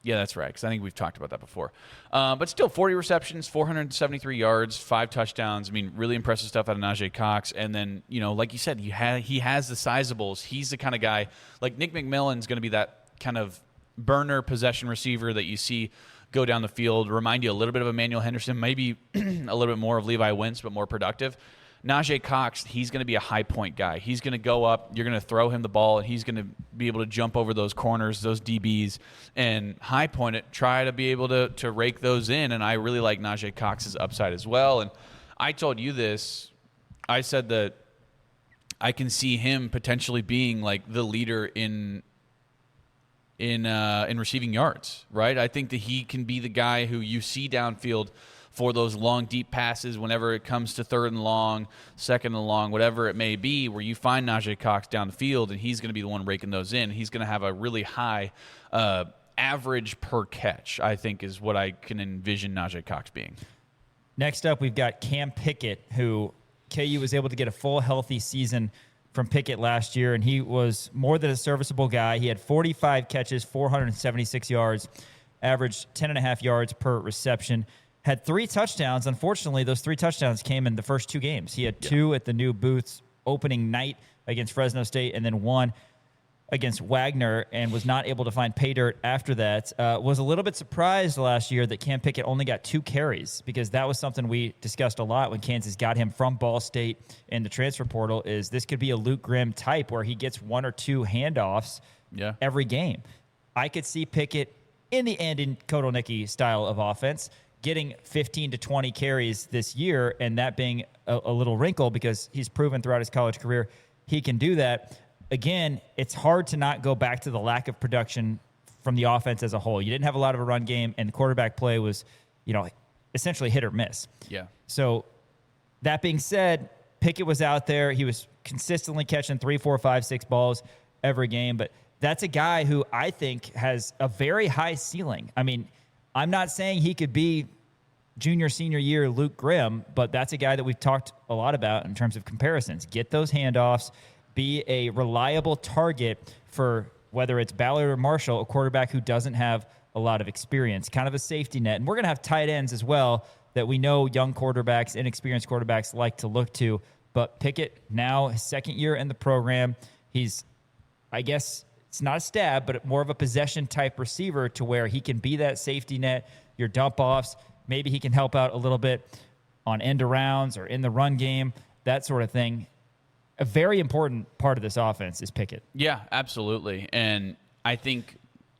Yeah, that's right, because I think we've talked about that before. But still, 40 receptions, 473 yards, 5 touchdowns. I mean, really impressive stuff out of Najee Cox. And then, like you said, he has the sizables. He's the kind of guy, like Nick McMillan's going to be that kind of burner possession receiver that you see go down the field, remind you a little bit of Emmanuel Henderson, maybe a little bit more of Levi Wentz, but more productive. Najee Cox, he's going to be a high point guy. He's going to go up, you're going to throw him the ball, and he's going to be able to jump over those corners, those DBs, and high point it, try to be able to rake those in. And I really like Najee Cox's upside as well. And I told you this. I said that I can see him potentially being like the leader in receiving yards, right? I think that he can be the guy who you see downfield for those long, deep passes whenever it comes to 3rd and long, 2nd and long, whatever it may be, where you find Najee Cox down the field, and he's going to be the one raking those in. He's going to have a really high average per catch, I think, is what I can envision Najee Cox being. Next up, we've got Cam Pickett, who KU was able to get a full, healthy season from Pickett last year, and he was more than a serviceable guy. He had 45 catches, 476 yards, averaged 10.5 yards per reception. Had 3 touchdowns. Unfortunately, those 3 touchdowns came in the first 2 games. He had 2 at the new Booths opening night against Fresno State, and then 1 against Wagner, and was not able to find pay dirt after that. Was a little bit surprised last year that Cam Pickett only got 2 carries, because that was something we discussed a lot when Kansas got him from Ball State in the transfer portal, is this could be a Luke Grimm type where he gets 1 or 2 handoffs every game. I could see Pickett in the Andy Kotelnicki style of offense getting 15 to 20 carries this year, and that being a little wrinkle, because he's proven throughout his college career he can do that. Again, it's hard to not go back to the lack of production from the offense as a whole. You didn't have a lot of a run game, and the quarterback play was, essentially hit or miss. Yeah. So that being said, Pickett was out there. He was consistently catching 3, 4, 5, 6 balls every game, but that's a guy who I think has a very high ceiling. I mean, I'm not saying he could be junior, senior year Luke Grimm, but that's a guy that we've talked a lot about in terms of comparisons. Get those handoffs, be a reliable target for whether it's Ballard or Marshall, a quarterback who doesn't have a lot of experience, kind of a safety net. And we're going to have tight ends as well that we know young quarterbacks, inexperienced quarterbacks like to look to. But Pickett, now his second year in the program, he's, I guess, it's not a stab, but more of a possession-type receiver to where he can be that safety net, your dump-offs. Maybe he can help out a little bit on end-arounds or in the run game, that sort of thing. A very important part of this offense is Pickett. Yeah, absolutely. And I think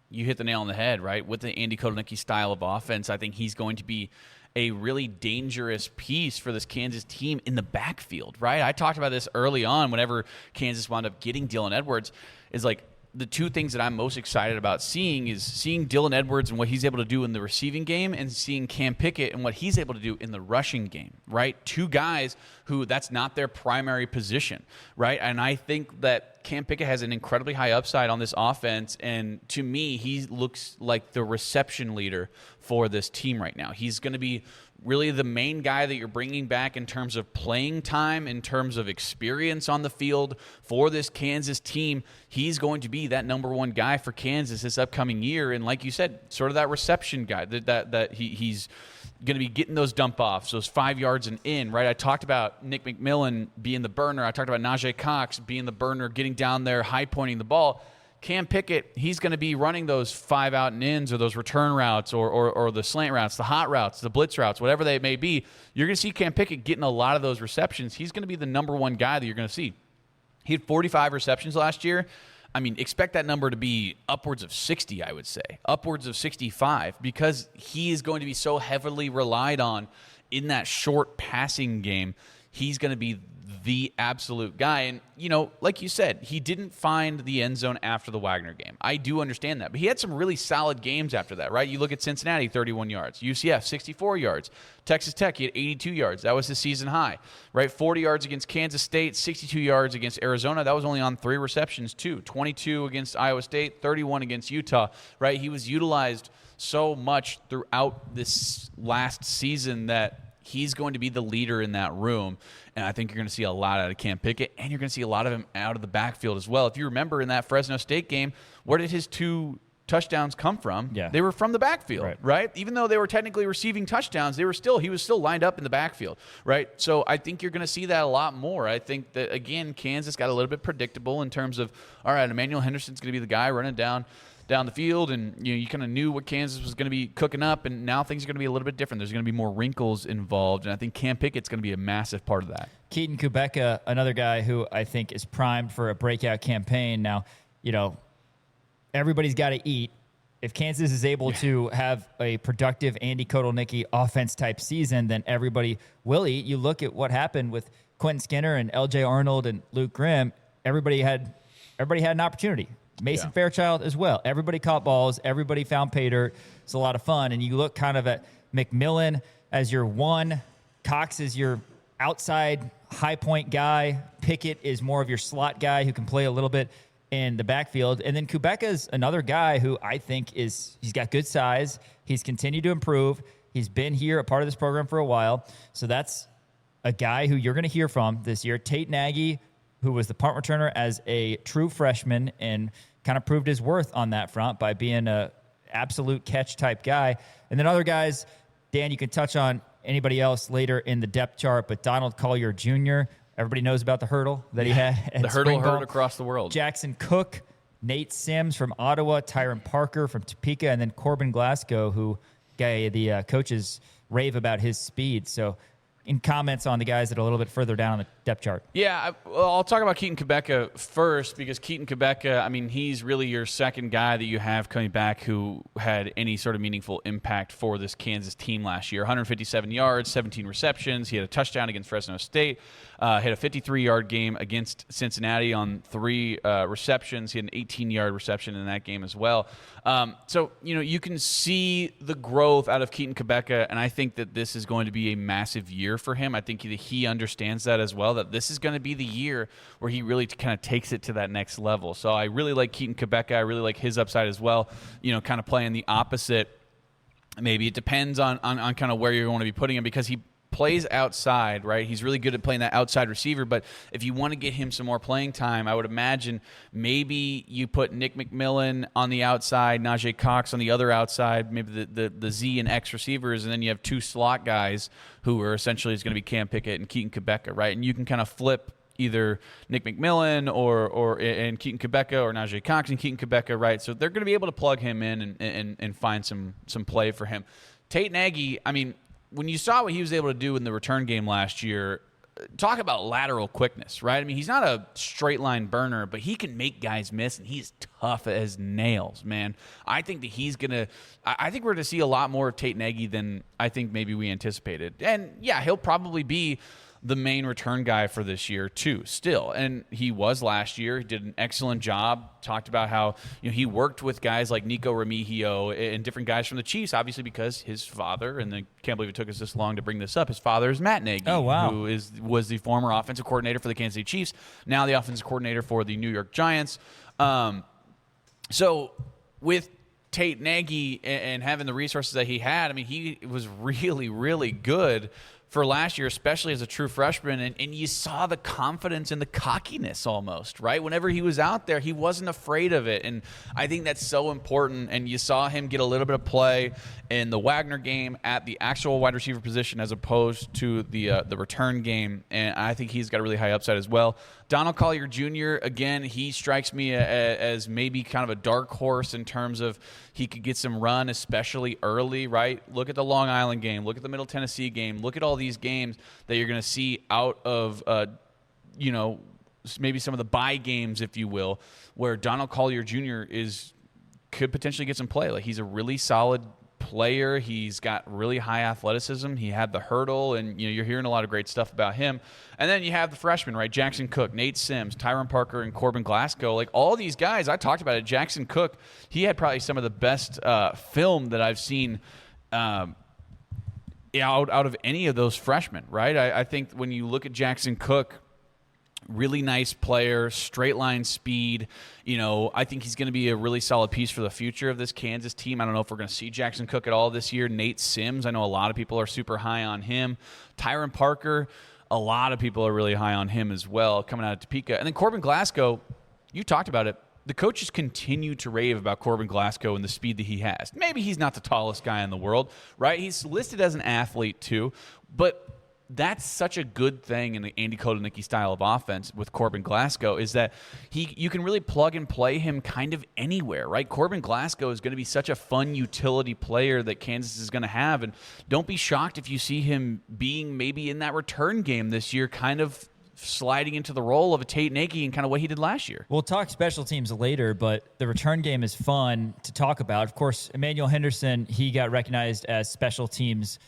you hit the nail on the head, right? With the Andy Kotelnicki style of offense, I think he's going to be a really dangerous piece for this Kansas team in the backfield, right? I talked about this early on whenever Kansas wound up getting Dylan Edwards, is like the two things that I'm most excited about seeing is seeing Dylan Edwards and what he's able to do in the receiving game and seeing Cam Pickett and what he's able to do in the rushing game, right? Two guys who that's not their primary position, right? And I think that Cam Pickett has an incredibly high upside on this offense, and to me, he looks like the reception leader for this team right now. He's going to be really the main guy that you're bringing back in terms of playing time, in terms of experience on the field for this Kansas team. He's going to be that number one guy for Kansas this upcoming year, and like you said, sort of that reception guy that he's going to be getting those dump offs, those 5 yards and in, right? I talked about Nick McMillan being the burner. I talked about Najee Cox being the burner, getting down there, high pointing the ball. Cam Pickett, he's going to be running those 5 out and ins or those return routes or the slant routes, the hot routes, the blitz routes, whatever they may be. You're going to see Cam Pickett getting a lot of those receptions. He's going to be the number one guy that you're going to see. He had 45 receptions last year. I mean, expect that number to be upwards of 60, I would say, upwards of 65, because he is going to be so heavily relied on in that short passing game. He's going to be the absolute guy. And, you know, like you said, he didn't find the end zone after the Wagner game. I do understand that. But he had some really solid games after that, right? You look at Cincinnati, 31 yards. UCF, 64 yards. Texas Tech, he had 82 yards. That was his season high, right? 40 yards against Kansas State, 62 yards against Arizona. That was only on 3 receptions, too. 22 against Iowa State, 31 against Utah, right? He was utilized so much throughout this last season that he's going to be the leader in that room, and I think you're going to see a lot out of Cam Pickett, and you're going to see a lot of him out of the backfield as well. If you remember in that Fresno State game, where did his 2 touchdowns come from? Yeah. They were from the backfield, right? Even though they were technically receiving touchdowns, he was still lined up in the backfield, right? So I think you're going to see that a lot more. I think that, again, Kansas got a little bit predictable in terms of, all right, Emmanuel Henderson's going to be the guy running down the field, and you kind of knew what Kansas was going to be cooking up, and now things are going to be a little bit different. There's going to be more wrinkles involved, and I think Cam Pickett's going to be a massive part of that. Keaton Kubeka, another guy who I think is primed for a breakout campaign. Now, you know, everybody's got to eat. If Kansas is able to have a productive Andy Kotelnicki offense-type season, then everybody will eat. You look at what happened with Quentin Skinner and L.J. Arnold and Luke Grimm. Everybody had an opportunity. Mason Fairchild as well. Everybody caught balls. Everybody found pay dirt. It's a lot of fun. And you look kind of at McMillan as your one. Cox is your outside high point guy. Pickett is more of your slot guy who can play a little bit in the backfield. And then Kubeka's another guy who I think he's got good size. He's continued to improve. He's been here, a part of this program for a while. So that's a guy who you're going to hear from this year. Tate Nagy, who was the punt returner as a true freshman and kind of proved his worth on that front by being a absolute catch type guy. And then other guys, Dan, you can touch on anybody else later in the depth chart, but Donald Collier Jr., everybody knows about the hurdle that he had. The hurdle heard across the world. Jackson Cook, Nate Sims from Ottawa, Tyron Parker from Topeka, and then Corbin Glasgow, who the coaches rave about his speed. So in comments on the guys that are a little bit further down on the depth chart. Yeah, I'll talk about Keaton Kubeka first, because Keaton Kubeka, I mean, he's really your second guy that you have coming back who had any sort of meaningful impact for this Kansas team last year. 157 yards, 17 receptions. He had a touchdown against Fresno State. Had a 53-yard game against Cincinnati on 3 receptions. He had an 18-yard reception in that game as well. So, you know, you can see the growth out of Keaton Kubeka, and I think that this is going to be a massive year for him. I think he understands that as well, that this is going to be the year where he really kind of takes it to that next level. So I really like Keaton Kubeka. I really like his upside as well, you know, kind of playing the opposite Maybe it depends on kind of where you want to be putting him, because he plays outside, right? He's really good at playing that outside receiver, but if you want to get him some more playing time, I would imagine maybe you put Nick McMillan on the outside, Najee Cox on the other outside, maybe the Z and X receivers, and then you have 2 slot guys who are essentially is going to be Cam Pickett and Keaton Quebeca, right? And you can kind of flip either Nick McMillan or Keaton Quebeca, or Najee Cox and Keaton Quebeca, right? So they're going to be able to plug him in and find some play for him. Tate Nagy, I mean, when you saw what he was able to do in the return game last year, talk about lateral quickness, right? I mean, he's not a straight line burner, but he can make guys miss, and he's tough as nails, man. I think that I think we're going to see a lot more of Tate Nagy than I think maybe we anticipated. And yeah, he'll probably be the main return guy for this year too, still. And he was last year. He did an excellent job. Talked about how he worked with guys like Nico Remigio and different guys from the Chiefs, obviously because his father, and I can't believe it took us this long to bring this up, his father is Matt Nagy, who was the former offensive coordinator for the Kansas City Chiefs, now the offensive coordinator for the New York Giants. So with Tate Nagy and having the resources that he had, I mean, he was really, really good for last year, especially as a true freshman, and you saw the confidence and the cockiness almost, right? Whenever he was out there, he wasn't afraid of it, and I think that's so important, and you saw him get a little bit of play in the Wagner game at the actual wide receiver position as opposed to the return game, and I think he's got a really high upside as well. Donald Collier Jr., again, he strikes me as maybe kind of a dark horse in terms of he could get some run, especially early, right? Look at the Long Island game. Look at the Middle Tennessee game. Look at all these games that you're going to see out of, maybe some of the bye games, if you will, where Donald Collier Jr. could potentially get some play. Like, he's a really solid player. He's got really high athleticism. He had the hurdle, and you're hearing a lot of great stuff about him. And then you have the freshmen, right? Jackson Cook, Nate Sims, Tyron Parker, and Corbin Glasgow. Like, all these guys, I talked about it. Jackson Cook, he had probably some of the best film that I've seen out of any of those freshmen, right? I think when you look at Jackson Cook, really nice player, straight line speed. I think he's going to be a really solid piece for the future of this Kansas team. I don't know if we're going to see Jackson Cook at all this year. Nate Sims, I know a lot of people are super high on him. Tyron Parker, a lot of people are really high on him as well, coming out of Topeka. And then Corbin Glasgow, you talked about it. The coaches continue to rave about Corbin Glasgow and the speed that he has. Maybe he's not the tallest guy in the world, right? He's listed as an athlete too, but that's such a good thing in the Andy Kotelnicki style of offense with Corbin Glasgow, is that you can really plug and play him kind of anywhere, right? Corbin Glasgow is going to be such a fun utility player that Kansas is going to have, and don't be shocked if you see him being maybe in that return game this year, kind of sliding into the role of a Tate Nagy and kind of what he did last year. We'll talk special teams later, but the return game is fun to talk about. Of course, Emmanuel Henderson, he got recognized as special teams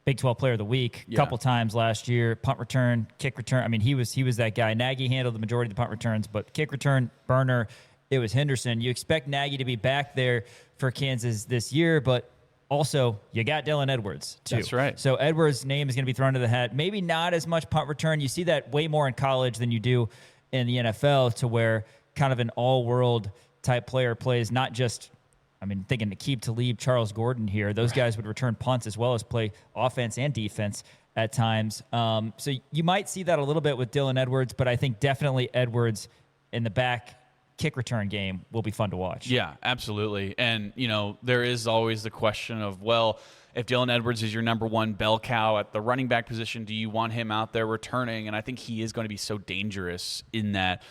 Big 12 Player of the Week a couple times last year. Punt return, kick return. I mean, he was that guy. Nagy handled the majority of the punt returns, but kick return, burner, it was Henderson. You expect Nagy to be back there for Kansas this year, but also you got Dylan Edwards, too. That's right. So Edwards' name is going to be thrown to the hat. Maybe not as much punt return. You see that way more in college than you do in the NFL, to where kind of an all-world type player plays not just – thinking Aqib Talib, Charles Gordon here. Those guys would return punts as well as play offense and defense at times. So you might see that a little bit with Dylan Edwards, but I think definitely Edwards in the back kick return game will be fun to watch. Yeah, absolutely. And, there is always the question of, well, if Dylan Edwards is your number one bell cow at the running back position, do you want him out there returning? And I think he is going to be so dangerous in that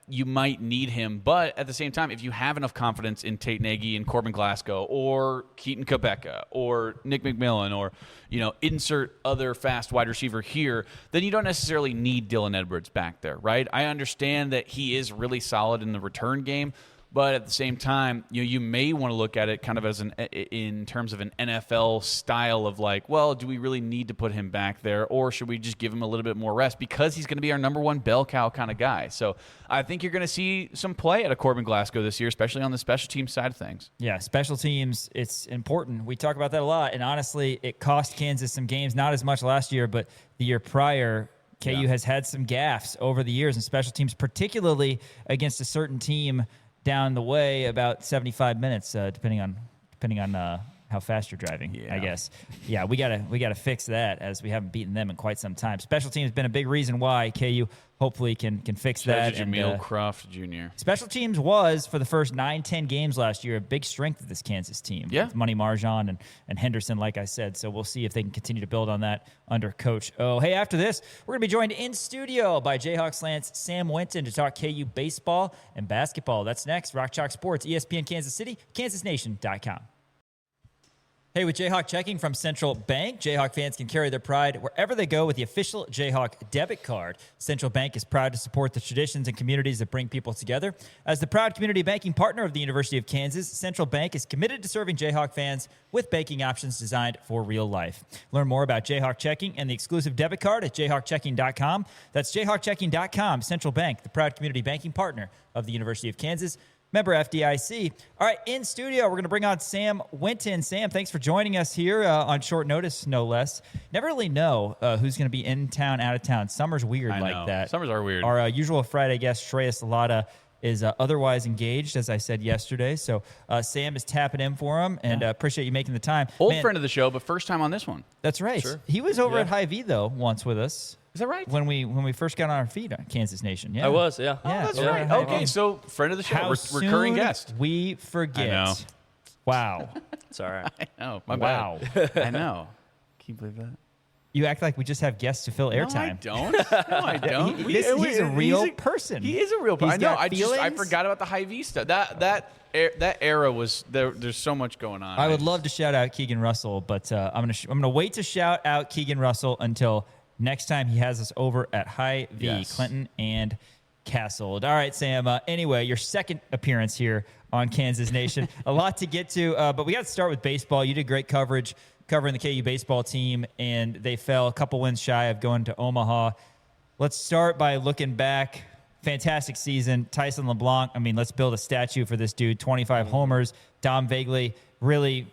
you might need him, but at the same time, if you have enough confidence in Tate Nagy and Corbin Glasgow or Keaton Quebeca or Nick McMillan or, insert other fast wide receiver here, then you don't necessarily need Dylan Edwards back there, right? I understand that he is really solid in the return game, but at the same time, you may want to look at it kind of as in terms of an NFL style of like, well, do we really need to put him back there, or should we just give him a little bit more rest because he's going to be our number one bell cow kind of guy? So I think you're going to see some play out of Corbin Glasgow this year, especially on the special team side of things. Yeah, special teams, it's important. We talk about that a lot, and honestly, it cost Kansas some games, not as much last year, but the year prior, KU has had some gaffes over the years in special teams, particularly against a certain team down the way, about 75 minutes, depending on how fast you're driving, Yeah. I guess. Yeah, we gotta fix that, as we haven't beaten them in quite some time. Special teams has been a big reason why KU hopefully can fix that. Jameel Croft Jr. Special teams was, for the first 9-10 games last year, a big strength of this Kansas team. Yeah. With Money Marjan and Henderson, like I said. So we'll see if they can continue to build on that under Coach O. Hey, after this, we're going to be joined in studio by JayhawkSlant's Sam Winton to talk KU baseball and basketball. That's next. Rock Chalk Sports, ESPN Kansas City, KansasNation.com. Hey, with Jayhawk checking from Central Bank, Jayhawk fans can carry their pride wherever they go with the official Jayhawk debit card. Central Bank is proud to support the traditions and communities that bring people together. As the proud community banking partner of the University of Kansas, Central Bank is committed to serving Jayhawk fans with banking options designed for real life. Learn more about Jayhawk checking and the exclusive debit card at JayhawkChecking.com. That's JayhawkChecking.com. Central Bank, the proud community banking partner of the University of Kansas. Member FDIC. All right, in studio, we're going to bring on Sam Winton. Sam, thanks for joining us here on short notice, no less. Never really know who's going to be in town, out of town. Summer's weird like that. Summers are weird. Our usual Friday guest, Shreya Salata, is otherwise engaged, as I said yesterday. So Sam is tapping in for him, and appreciate you making the time. Old friend of the show, but first time on this one. That's right. Sure. He was over at Hy-Vee, though, once with us. Is that right? When we first got on our feet on Kansas Nation. Yeah. I was, yeah. Oh, that's yeah. right. Yeah. Okay, so friend of the show, How recurring soon guest. we forget. I know. Wow. It's all right. I know. My Wow. bad. I know. Can you believe that? You act like we just have guests to fill airtime. No, I don't. No, I don't. He's a real person. He is a real person. I He's know. got I feelings. forgot about the Hy-Vee stuff. That era was there. There's so much going on. I would love to shout out Keegan Russell, but I'm gonna wait to shout out Keegan Russell until next time he has us over at Hy-Vee, Yes. Clinton and Castle. All right, Sam. Anyway, your second appearance here on Kansas Nation. A lot to get to, but we got to start with baseball. You did great coverage covering the KU baseball team, and they fell a couple wins shy of going to Omaha. Let's start by looking back. Fantastic season. Tyson LeBlanc, let's build a statue for this dude. 25 homers. Dom Vagley really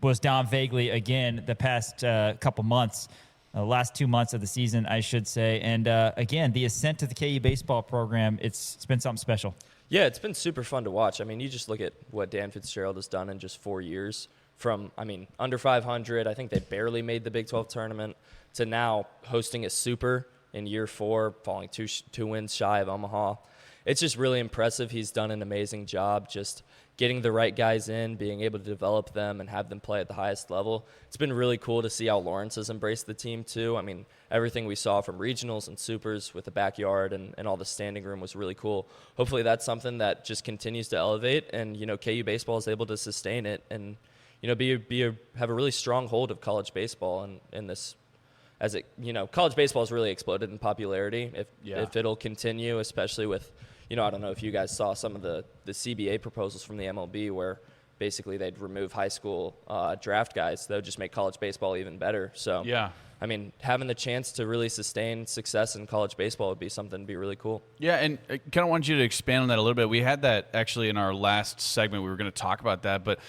was Dom Vagley again the past couple months. Last 2 months of the season, I should say. And again, the ascent to the KU baseball program, it's been something special. Yeah, it's been super fun to watch. You just look at what Dan Fitzgerald has done in just 4 years. From, under 500, I think they barely made the Big 12 tournament, to now hosting a super in year 4, falling two wins shy of Omaha. It's just really impressive. He's done an amazing job just getting the right guys in, being able to develop them and have them play at the highest level. It's been really cool to see how Lawrence has embraced the team too. Everything we saw from regionals and supers with the backyard and all the standing room was really cool. Hopefully that's something that just continues to elevate, and KU baseball is able to sustain it and have a really strong hold of college baseball in this. College baseball has really exploded in popularity. If it'll continue, especially with, I don't know if you guys saw some of the CBA proposals from the MLB where basically they'd remove high school draft guys. That would just make college baseball even better. So, Yeah. Having the chance to really sustain success in college baseball would be something to be really cool. Yeah, and I kind of wanted you to expand on that a little bit. We had that actually in our last segment. We were going to talk about that, but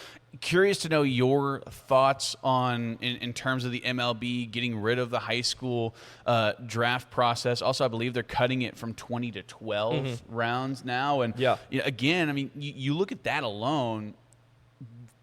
curious to know your thoughts on in terms of the MLB getting rid of the high school draft process. Also, I believe they're cutting it from 20 to 12 rounds now. And again, you look at that alone.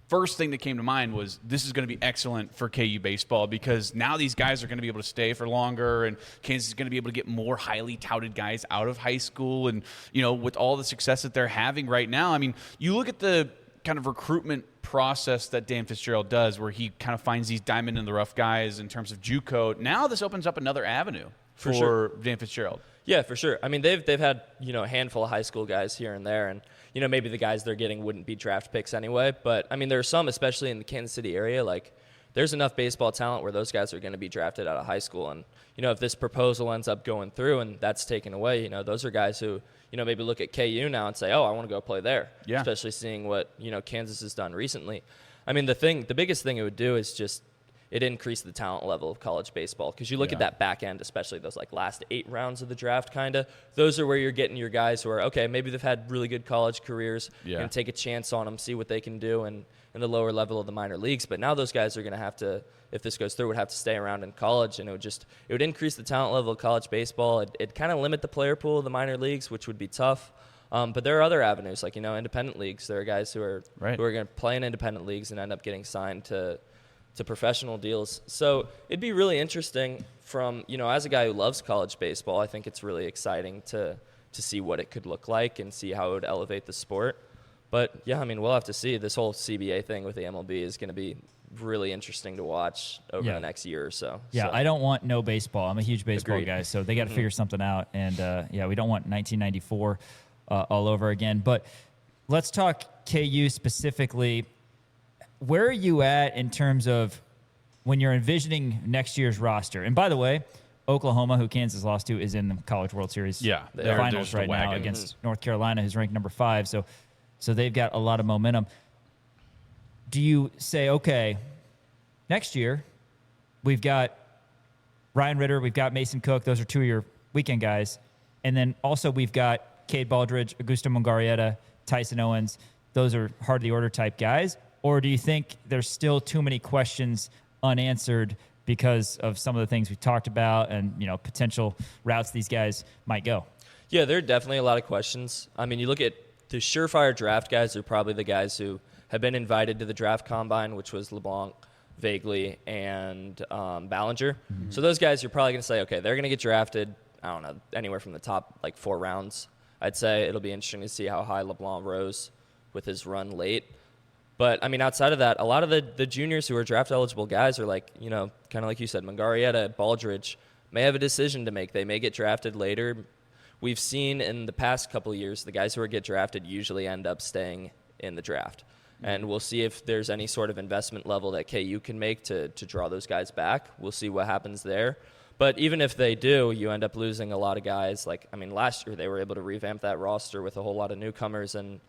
First thing that came to mind was this is going to be excellent for KU baseball because now these guys are going to be able to stay for longer, and Kansas is going to be able to get more highly touted guys out of high school. And, with all the success that they're having right now, you look at the kind of recruitment process that Dan Fitzgerald does where he kind of finds these diamond in the rough guys in terms of JUCO. Now this opens up another avenue for sure. Dan Fitzgerald. Yeah, for sure. They've had, a handful of high school guys here and there, and, maybe the guys they're getting wouldn't be draft picks anyway. But, there are some, especially in the Kansas City area, there's enough baseball talent where those guys are going to be drafted out of high school. And, if this proposal ends up going through and that's taken away, those are guys who, maybe look at KU now and say, oh, I want to go play there. Yeah. Especially seeing what, Kansas has done recently. The biggest thing it would do is just it increased the talent level of college baseball. Because you look at that back end, especially those last 8 rounds of the draft those are where you're getting your guys who are, okay, maybe they've had really good college careers, and take a chance on them, see what they can do in the lower level of the minor leagues. But now those guys are going to have to, if this goes through, would have to stay around in college, and it would increase the talent level of college baseball. It'd kind of limit the player pool of the minor leagues, which would be tough. But there are other avenues, like, independent leagues. There are guys who are Right. who are going to play in independent leagues and end up getting signed to professional deals. So it'd be really interesting from, as a guy who loves college baseball, I think it's really exciting to see what it could look like and see how it would elevate the sport. But, yeah, I mean, we'll have to see. This whole CBA thing with the MLB is going to be really interesting to watch over the next year or so. Yeah, I don't want no baseball. I'm a huge baseball Agreed. guy, so they got to figure something out. And, we don't want 1994 all over again. But let's talk KU specifically. Where are you at in terms of when you're envisioning next year's roster? And by the way, Oklahoma, who Kansas lost to, is in the College World Series finals right now against North Carolina, who's ranked number 5. So they've got a lot of momentum. Do you say, okay, next year we've got Ryan Ritter, we've got Mason Cook. Those are 2 of your weekend guys. And then also we've got Cade Baldridge, Augusto Mungarieta, Tyson Owens. Those are hard-to-the-order type guys. Or do you think there's still too many questions unanswered because of some of the things we talked about and, potential routes these guys might go? Yeah, there are definitely a lot of questions. I mean, you look at the surefire draft guys are probably the guys who have been invited to the draft combine, which was LeBlanc, Vagley, and Ballinger. Mm-hmm. So those guys, you're probably going to say, okay, they're going to get drafted, I don't know, anywhere from the top, 4 rounds. I'd say it'll be interesting to see how high LeBlanc rose with his run late. But, I mean, outside of that, a lot of the juniors who are draft-eligible guys are kind of like you said, Mungarieta, Baldridge, may have a decision to make. They may get drafted later. We've seen in the past couple of years, the guys who get drafted usually end up staying in the draft. Mm-hmm. And we'll see if there's any sort of investment level that KU can make to draw those guys back. We'll see what happens there. But even if they do, you end up losing a lot of guys. Last year they were able to revamp that roster with a whole lot of newcomers and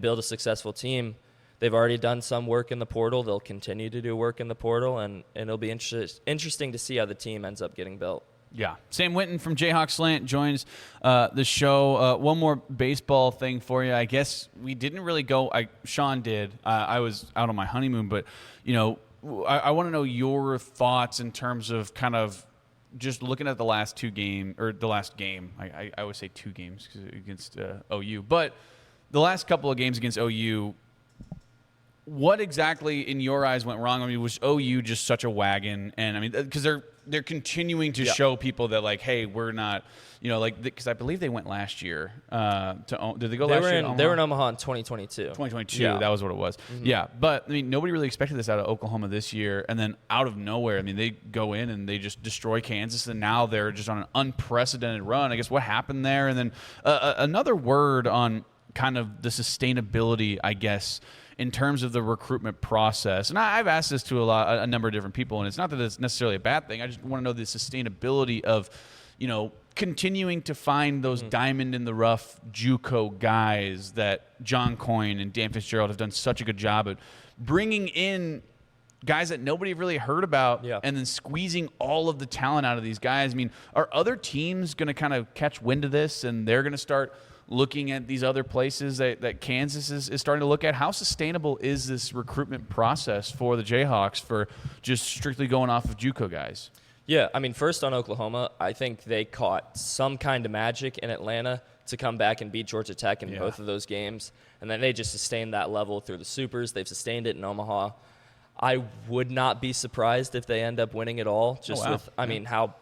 build a successful team. They've already done some work in the portal. They'll continue to do work in the portal, and it'll be interesting to see how the team ends up getting built. Yeah. Sam Winton from JayhawkSlant joins the show. One more baseball thing for you. I guess we didn't really go. Sean did. I was out on my honeymoon, but, I want to know your thoughts in terms of kind of just looking at the last game. I always say 2 games against OU. But the last couple of games against OU, what exactly in your eyes went wrong? I mean, was OU just such a wagon? And I mean, because they're continuing to show people that hey, we're not, because I believe they went last year. Did they go last year? They were in Omaha in 2022. 2022, yeah. That was what it was. Mm-hmm. Yeah, but I mean, nobody really expected this out of Oklahoma this year, and then out of nowhere, I mean, they go in and they just destroy Kansas, and now they're just on an unprecedented run. I guess what happened there, and then another word on kind of the sustainability, I guess, in terms of the recruitment process. And I've asked this to a number of different people, and it's not that it's necessarily a bad thing. I just want to know the sustainability of, continuing to find those diamond-in-the-rough JUCO guys that John Coyne and Dan Fitzgerald have done such a good job at bringing in guys that nobody really heard about and then squeezing all of the talent out of these guys. I mean, are other teams going to kind of catch wind of this, and they're going to start looking at these other places that Kansas is starting to look at? How sustainable is this recruitment process for the Jayhawks for just strictly going off of JUCO guys? Yeah, I mean, first on Oklahoma, I think they caught some kind of magic in Atlanta to come back and beat Georgia Tech in both of those games. And then they just sustained that level through the Supers. They've sustained it in Omaha. I would not be surprised if they end up winning it all. How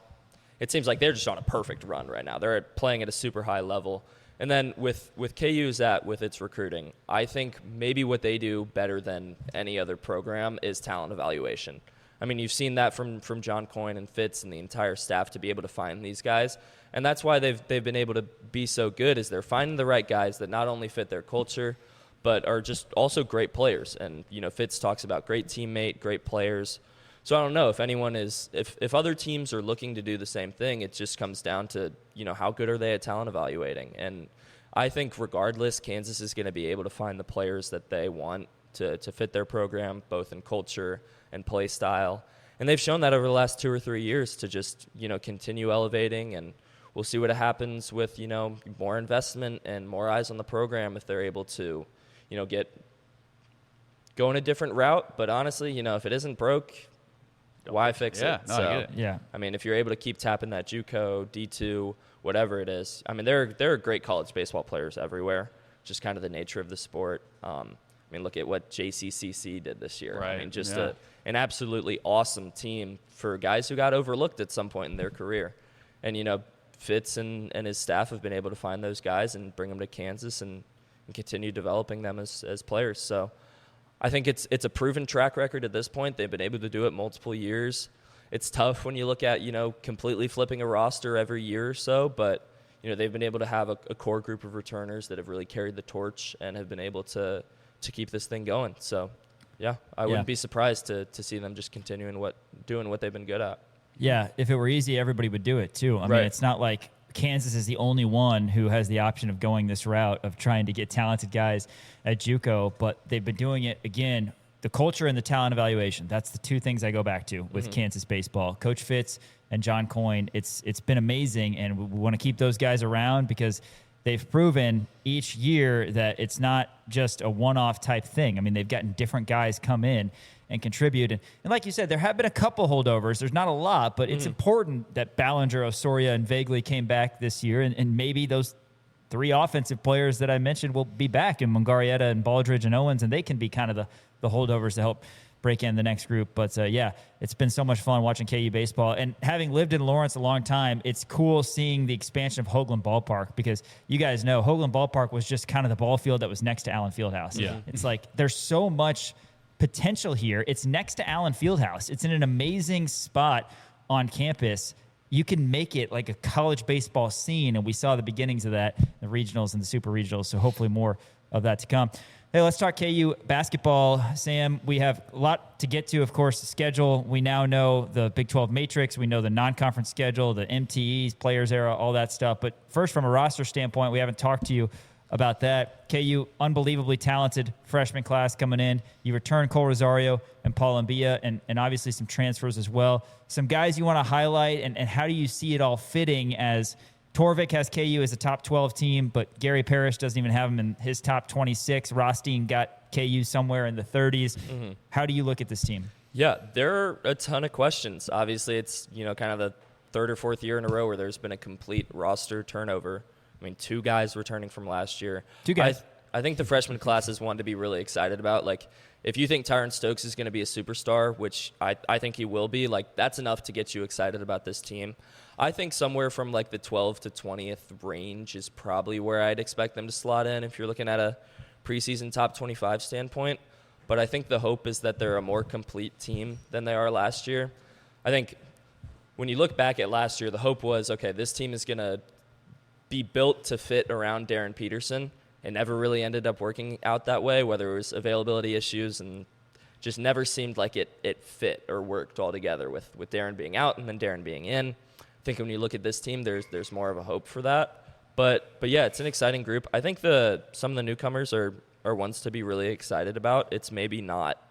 it seems like they're just on a perfect run right now. They're playing at a super high level. And then with KU's with its recruiting, I think maybe what they do better than any other program is talent evaluation. I mean, you've seen that from John Coyne and Fitz and the entire staff to be able to find these guys. And that's why they've been able to be so good, is they're finding the right guys that not only fit their culture, but are just also great players. And, Fitz talks about great teammate, great players. So I don't know if other teams are looking to do the same thing, it just comes down to, how good are they at talent evaluating. And I think regardless, Kansas is going to be able to find the players that they want to fit their program, both in culture and play style. And they've shown that over the last 2 or 3 years to just, continue elevating. And we'll see what happens with, more investment and more eyes on the program if they're able to, go in a different route. But honestly, if it isn't broke, why fix Yeah, it? no, I get it. Yeah. I mean, if you're able to keep tapping that JUCO, D2, whatever it is, I mean, there are great college baseball players everywhere. Just kind of the nature of the sport. I mean, look at what JCCC did this year. Right. I mean, just Yeah. an absolutely awesome team for guys who got overlooked at some point in their career. And, you know, Fitz and his staff have been able to find those guys and bring them to Kansas and continue developing them as players. So I think it's a proven track record at this point. They've been able to do it multiple years. It's tough when you look at, you know, completely flipping a roster every year or so, but, you know, they've been able to have a core group of returners that have really carried the torch and have been able to keep this thing going. So, yeah, I wouldn't be surprised to see them just continuing doing what they've been good at. Yeah, if it were easy, everybody would do it too. I mean, it's not like Kansas is the only one who has the option of going this route of trying to get talented guys at JUCO, but they've been doing it, again, the culture and the talent evaluation. That's the two things I go back to with Kansas baseball. Coach Fitz and John Coyne, it's been amazing, and we want to keep those guys around because they've proven each year that it's not just a one-off type thing. I mean, they've gotten different guys come in and contribute. And like you said, there have been a couple holdovers. There's not a lot, but it's important that Ballinger, Osoria, and Vagley came back this year, and maybe those three offensive players that I mentioned will be back in Mungarieta and Baldridge and Owens, and they can be kind of the holdovers to help break in the next group. But, yeah, it's been so much fun watching KU baseball. And having lived in Lawrence a long time, it's cool seeing the expansion of Hoagland Ballpark because you guys know Hoagland Ballpark was just kind of the ball field that was next to Allen Fieldhouse. Yeah. It's like there's so much potential here. It's next to Allen Fieldhouse. It's in an amazing spot on campus. You can make it like a college baseball scene, and we saw the beginnings of that, the regionals and the super regionals, so hopefully more of that to come. Hey, let's talk KU basketball. Sam, we have a lot to get to, of course, the schedule. We now know the Big 12 matrix. We know the non-conference schedule, the MTEs, players era, all that stuff. But first, from a roster standpoint, we haven't talked to you about that. KU, unbelievably talented freshman class coming in. You return Cole Rosario and Paul Mbia, and obviously some transfers as well. Some guys you want to highlight, and how do you see it all fitting as Torvik has KU as a top 12 team, but Gary Parrish doesn't even have him in his top 26. Rothstein got KU somewhere in the 30s. How do you look at this team? Yeah, there are a ton of questions. Obviously, it's, you know, kind of the third or fourth year in a row where there's been a complete roster turnover. I mean, two guys returning from last year. Two guys. I think the freshman class is one to be really excited about. Like, if you think Tyron Stokes is going to be a superstar, which I think he will be, like, that's enough to get you excited about this team. I think somewhere from, like, the 12th to 20th range is probably where I'd expect them to slot in if you're looking at a preseason top 25 standpoint. But I think the hope is that they're a more complete team than they are last year. I think when you look back at last year, the hope was, okay, this team is going to be built to fit around Darren Peterson. It never really ended up working out that way, whether it was availability issues and just never seemed like it fit or worked all together with Darren being out and then Darren being in. I think when you look at this team, there's more of a hope for that. But yeah, it's an exciting group. I think some of the newcomers are ones to be really excited about. It's maybe not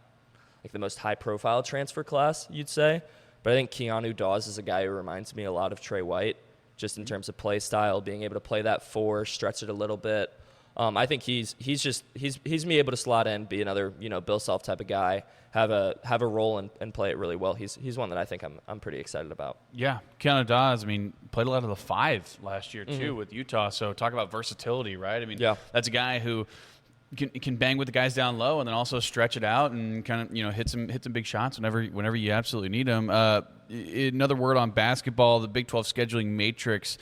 like the most high-profile transfer class, you'd say, but I think Keanu Dawes is a guy who reminds me a lot of Trey White, just in terms of play style, being able to play that four, stretch it a little bit. I think he's me able to slot in, be another, you know, Bill Self type of guy, have a role and play it really well. He's one that I think I'm pretty excited about. Yeah, Keanu Dawes, I mean, played a lot of the five last year too with Utah. So talk about versatility, right? I mean, that's a guy who can bang with the guys down low and then also stretch it out and kind of, you know, hit some big shots whenever you absolutely need them. Another word on basketball, the Big 12 scheduling matrix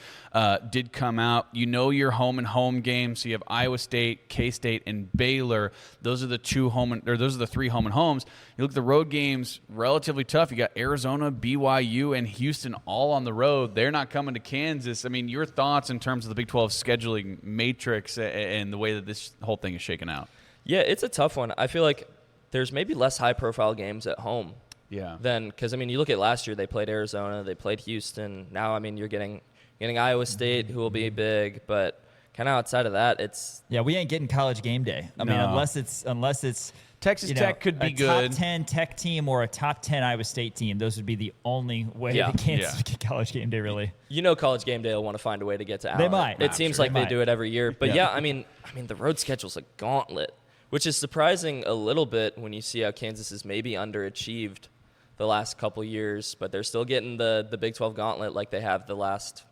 did come out. You know your home and home games. So you have Iowa State, K-State, and Baylor. Those are the three home and homes. You look at the road games, relatively tough. You got Arizona, BYU, and Houston all on the road. They're not coming to Kansas. I mean, your thoughts in terms of the Big 12 scheduling matrix and the way that this whole thing is shaken out? Yeah, it's a tough one. I feel like there's maybe less high-profile games at home. Yeah. Then, because, I mean, you look at last year, they played Arizona, they played Houston. Now, I mean, you're getting Iowa State, who will be big, but kind of outside of that, it's... Yeah, we ain't getting College Game Day. I mean, unless it's Texas Tech could be a good. top 10 Tech team or a top 10 Iowa State team. Those would be the only way that Kansas would get College Game Day, really. You know College Game Day will want to find a way to get to Allen. They might. It seems like they do it every year. But, I mean, the road schedule's a gauntlet, which is surprising a little bit when you see how Kansas has maybe underachieved the last couple years, but they're still getting the Big 12 gauntlet like they have the last.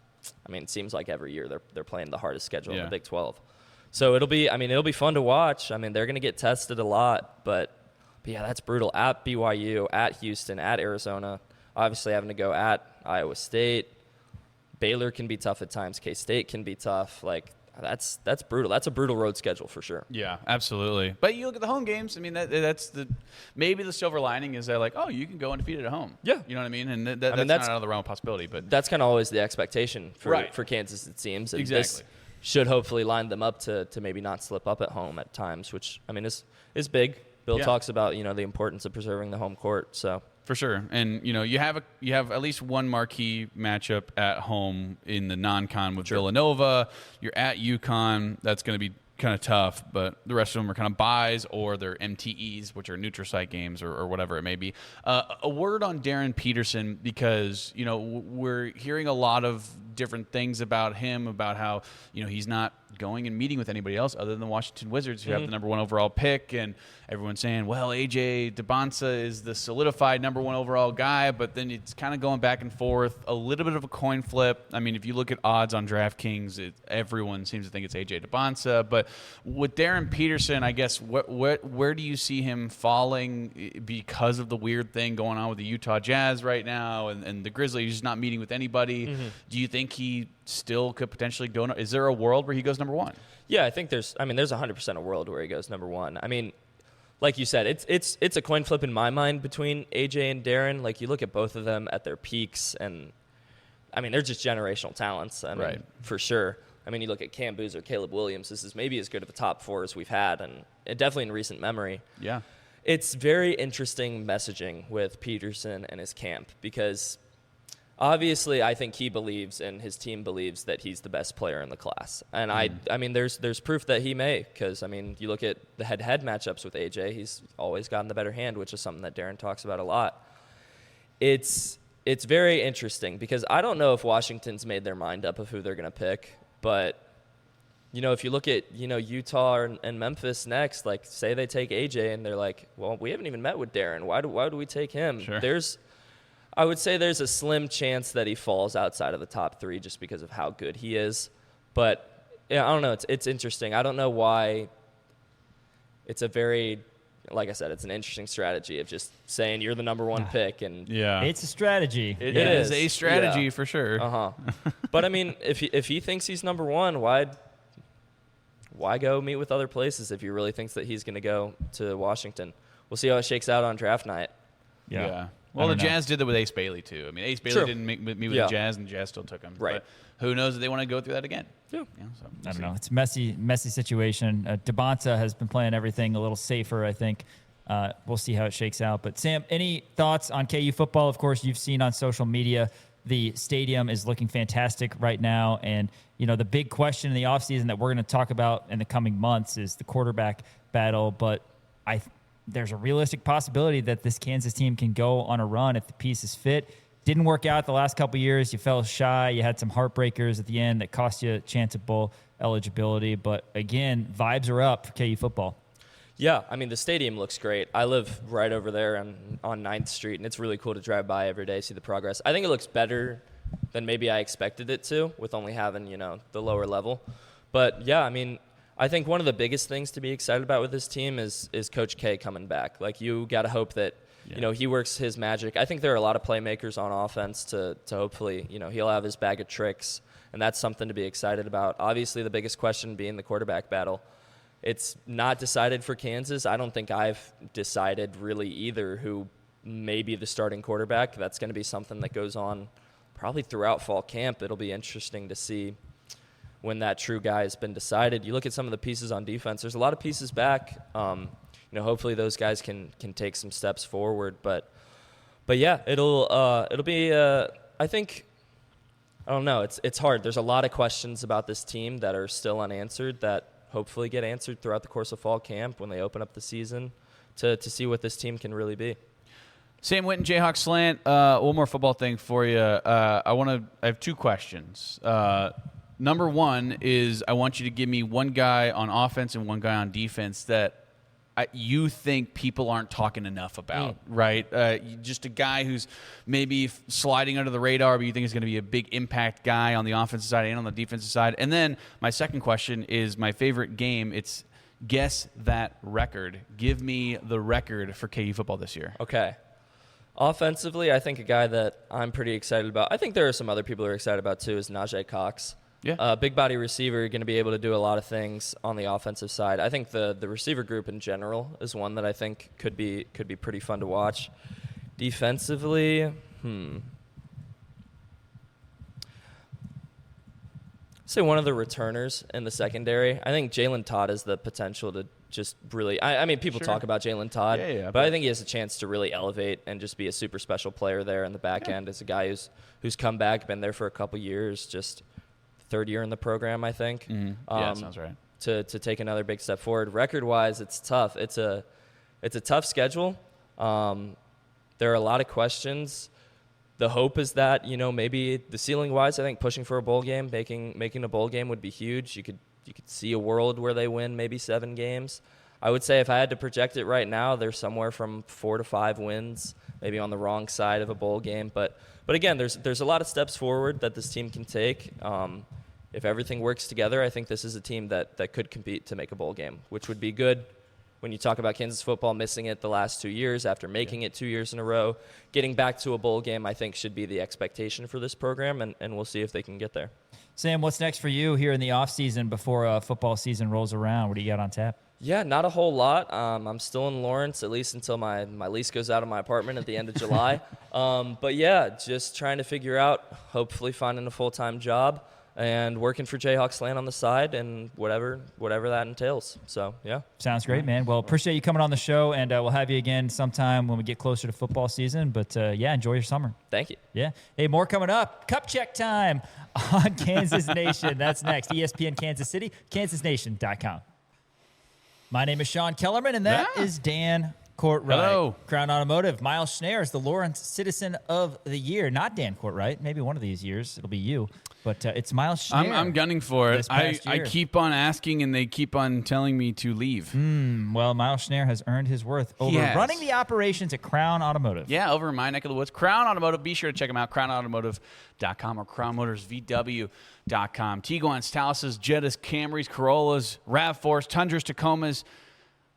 I mean, it seems like every year they're playing the hardest schedule in the Big 12. So it'll be fun to watch. I mean, they're going to get tested a lot, but yeah, that's brutal. At BYU, at Houston, at Arizona, obviously having to go at Iowa State. Baylor can be tough at times. K-State can be tough. Like, that's brutal. That's a brutal road schedule for sure. Yeah, absolutely. But you look at the home games. I mean, that's maybe the silver lining is they're like, oh, you can go undefeated at home. Yeah, you know what I mean. And that's not out of the realm of possibility. But that's kind of always the expectation for Kansas, it seems. And exactly. This should hopefully line them up to maybe not slip up at home at times, which I mean is big. Bill talks about the importance of preserving the home court. So. For sure, and you have at least one marquee matchup at home in the non-con with Villanova. You're at UConn. That's going to be kind of tough, but the rest of them are kind of buys or they're MTEs, which are neutral site games or whatever it may be. A word on Darren Peterson, because we're hearing a lot of different things about him, about how he's not going and meeting with anybody else other than the Washington Wizards, who have the number 1 overall pick, and everyone's saying, well, AJ DeBonsa is the solidified number 1 overall guy, but then it's kind of going back and forth, a little bit of a coin flip. I mean, if you look at odds on DraftKings, everyone seems to think it's AJ DeBonsa, but with Darren Peterson, I guess, where do you see him falling because of the weird thing going on with the Utah Jazz right now and the Grizzlies just not meeting with anybody? Mm-hmm. Do you think he still could potentially go? Is there a world where he goes number 1? Yeah, I think there's 100% a world where he goes number 1. I mean, like you said, it's a coin flip in my mind between AJ and Darren. Like, you look at both of them at their peaks, and I mean, they're just generational talents. I mean, for sure. I mean, you look at Cam Boozer, Caleb Williams. This is maybe as good of a top 4 as we've had, and definitely in recent memory. Yeah, it's very interesting messaging with Peterson and his camp, because obviously, I think he believes and his team believes that he's the best player in the class. And I mean, there's proof that he may, because, I mean, you look at the head-to-head matchups with AJ, he's always gotten the better hand, which is something that Darren talks about a lot. It's very interesting, because I don't know if Washington's made their mind up of who they're going to pick, but, if you look at, Utah and Memphis next, like, say they take AJ and they're like, well, we haven't even met with Darren. Why do we take him? Sure. I would say there's a slim chance that he falls outside of the top 3 just because of how good he is. But, yeah, I don't know. It's interesting. I don't know why. It's like I said, it's an interesting strategy of just saying you're the number 1 pick. And it's a strategy. It is a strategy for sure. But, I mean, if he thinks he's number 1, why go meet with other places if he really thinks that he's going to go to Washington? We'll see how it shakes out on draft night. Yeah. Well, the Jazz did that with Ace Bailey, too. I mean, Ace Bailey didn't meet with the Jazz, and the Jazz still took him. Right. But who knows if they want to go through that again? Yeah. So I don't know. It's a messy situation. DeBonta has been playing everything a little safer, I think. We'll see how it shakes out. But, Sam, any thoughts on KU football? Of course, you've seen on social media the stadium is looking fantastic right now. And, the big question in the offseason that we're going to talk about in the coming months is the quarterback battle. But there's a realistic possibility that this Kansas team can go on a run if the pieces fit. Didn't work out the last couple of years. You fell shy. You had some heartbreakers at the end that cost you a chance at bowl eligibility. But, again, vibes are up for KU football. Yeah, I mean, the stadium looks great. I live right over there on 9th Street, and it's really cool to drive by every day, see the progress. I think it looks better than maybe I expected it to, with only having, the lower level. But, yeah, I mean, I think one of the biggest things to be excited about with this team is Coach K coming back. Like, you got to hope that, he works his magic. I think there are a lot of playmakers on offense to hopefully, he'll have his bag of tricks, and that's something to be excited about. Obviously, the biggest question being the quarterback battle. It's not decided for Kansas. I don't think I've decided really either who may be the starting quarterback. That's going to be something that goes on probably throughout fall camp. It'll be interesting to see when that true guy has been decided. You look at some of the pieces on defense. There's a lot of pieces back. Hopefully those guys can take some steps forward. But yeah, it'll be. I think. I don't know. It's hard. There's a lot of questions about this team that are still unanswered that hopefully get answered throughout the course of fall camp when they open up the season to see what this team can really be. Sam Winton, JayhawkSlant. One more football thing for you. I have 2 questions. Number 1 is I want you to give me one guy on offense and one guy on defense that you think people aren't talking enough about, right? Just a guy who's maybe sliding under the radar, but you think is going to be a big impact guy on the offensive side and on the defensive side. And then my second question is my favorite game. It's guess that record. Give me the record for KU football this year. Okay. Offensively, I think a guy that I'm pretty excited about, I think there are some other people who are excited about too, is Najee Cox. Yeah. Big body receiver, going to be able to do a lot of things on the offensive side. I think the receiver group in general is one that I think could be pretty fun to watch. Defensively, say one of the returners in the secondary. I think Jalen Todd has the potential to just really, I mean, people talk about Jalen Todd, but I think he has a chance to really elevate and just be a super special player there in the back end. As a guy who's come back, been there for a couple years, just third year in the program, I think. Yeah, sounds right. To take another big step forward. Record-wise, it's tough. It's a tough schedule. There are a lot of questions. The hope is that, maybe the ceiling-wise, I think pushing for a bowl game, making a bowl game would be huge. You could see a world where they win maybe 7 games. I would say if I had to project it right now, they're somewhere from 4 to 5 wins, maybe on the wrong side of a bowl game. But again, there's a lot of steps forward that this team can take. If everything works together, I think this is a team that could compete to make a bowl game, which would be good. When you talk about Kansas football missing it the last 2 years after making it 2 years in a row, getting back to a bowl game, I think, should be the expectation for this program, and we'll see if they can get there. Sam, what's next for you here in the offseason before football season rolls around? What do you got on tap? Yeah, not a whole lot. I'm still in Lawrence, at least until my lease goes out of my apartment at the end of July. But, yeah, just trying to figure out, hopefully finding a full-time job and working for JayhawkSlant on the side and whatever that entails. So, yeah. Sounds great, man. Well, appreciate you coming on the show, and we'll have you again sometime when we get closer to football season. But, yeah, enjoy your summer. Thank you. Yeah. Hey, more coming up. Cup check time on Kansas Nation. That's next. ESPN Kansas City, kansasnation.com. My name is Sean Kellerman, and that is Dan Courtwright. Hello. Crown Automotive. Miles Schneier is the Lawrence Citizen of the Year. Not Dan Courtwright. Maybe one of these years it'll be you. But it's Miles Schneier. I'm gunning for it. I keep on asking, and they keep on telling me to leave. Well, Miles Schneier has earned his worth over running the operations at Crown Automotive. Yeah, over in my neck of the woods. Crown Automotive. Be sure to check them out. CrownAutomotive.com or CrownMotorsVW.com. Tiguan's, Taluses, Jettas, Camrys, Corollas, RAV4s, Tundras, Tacomas,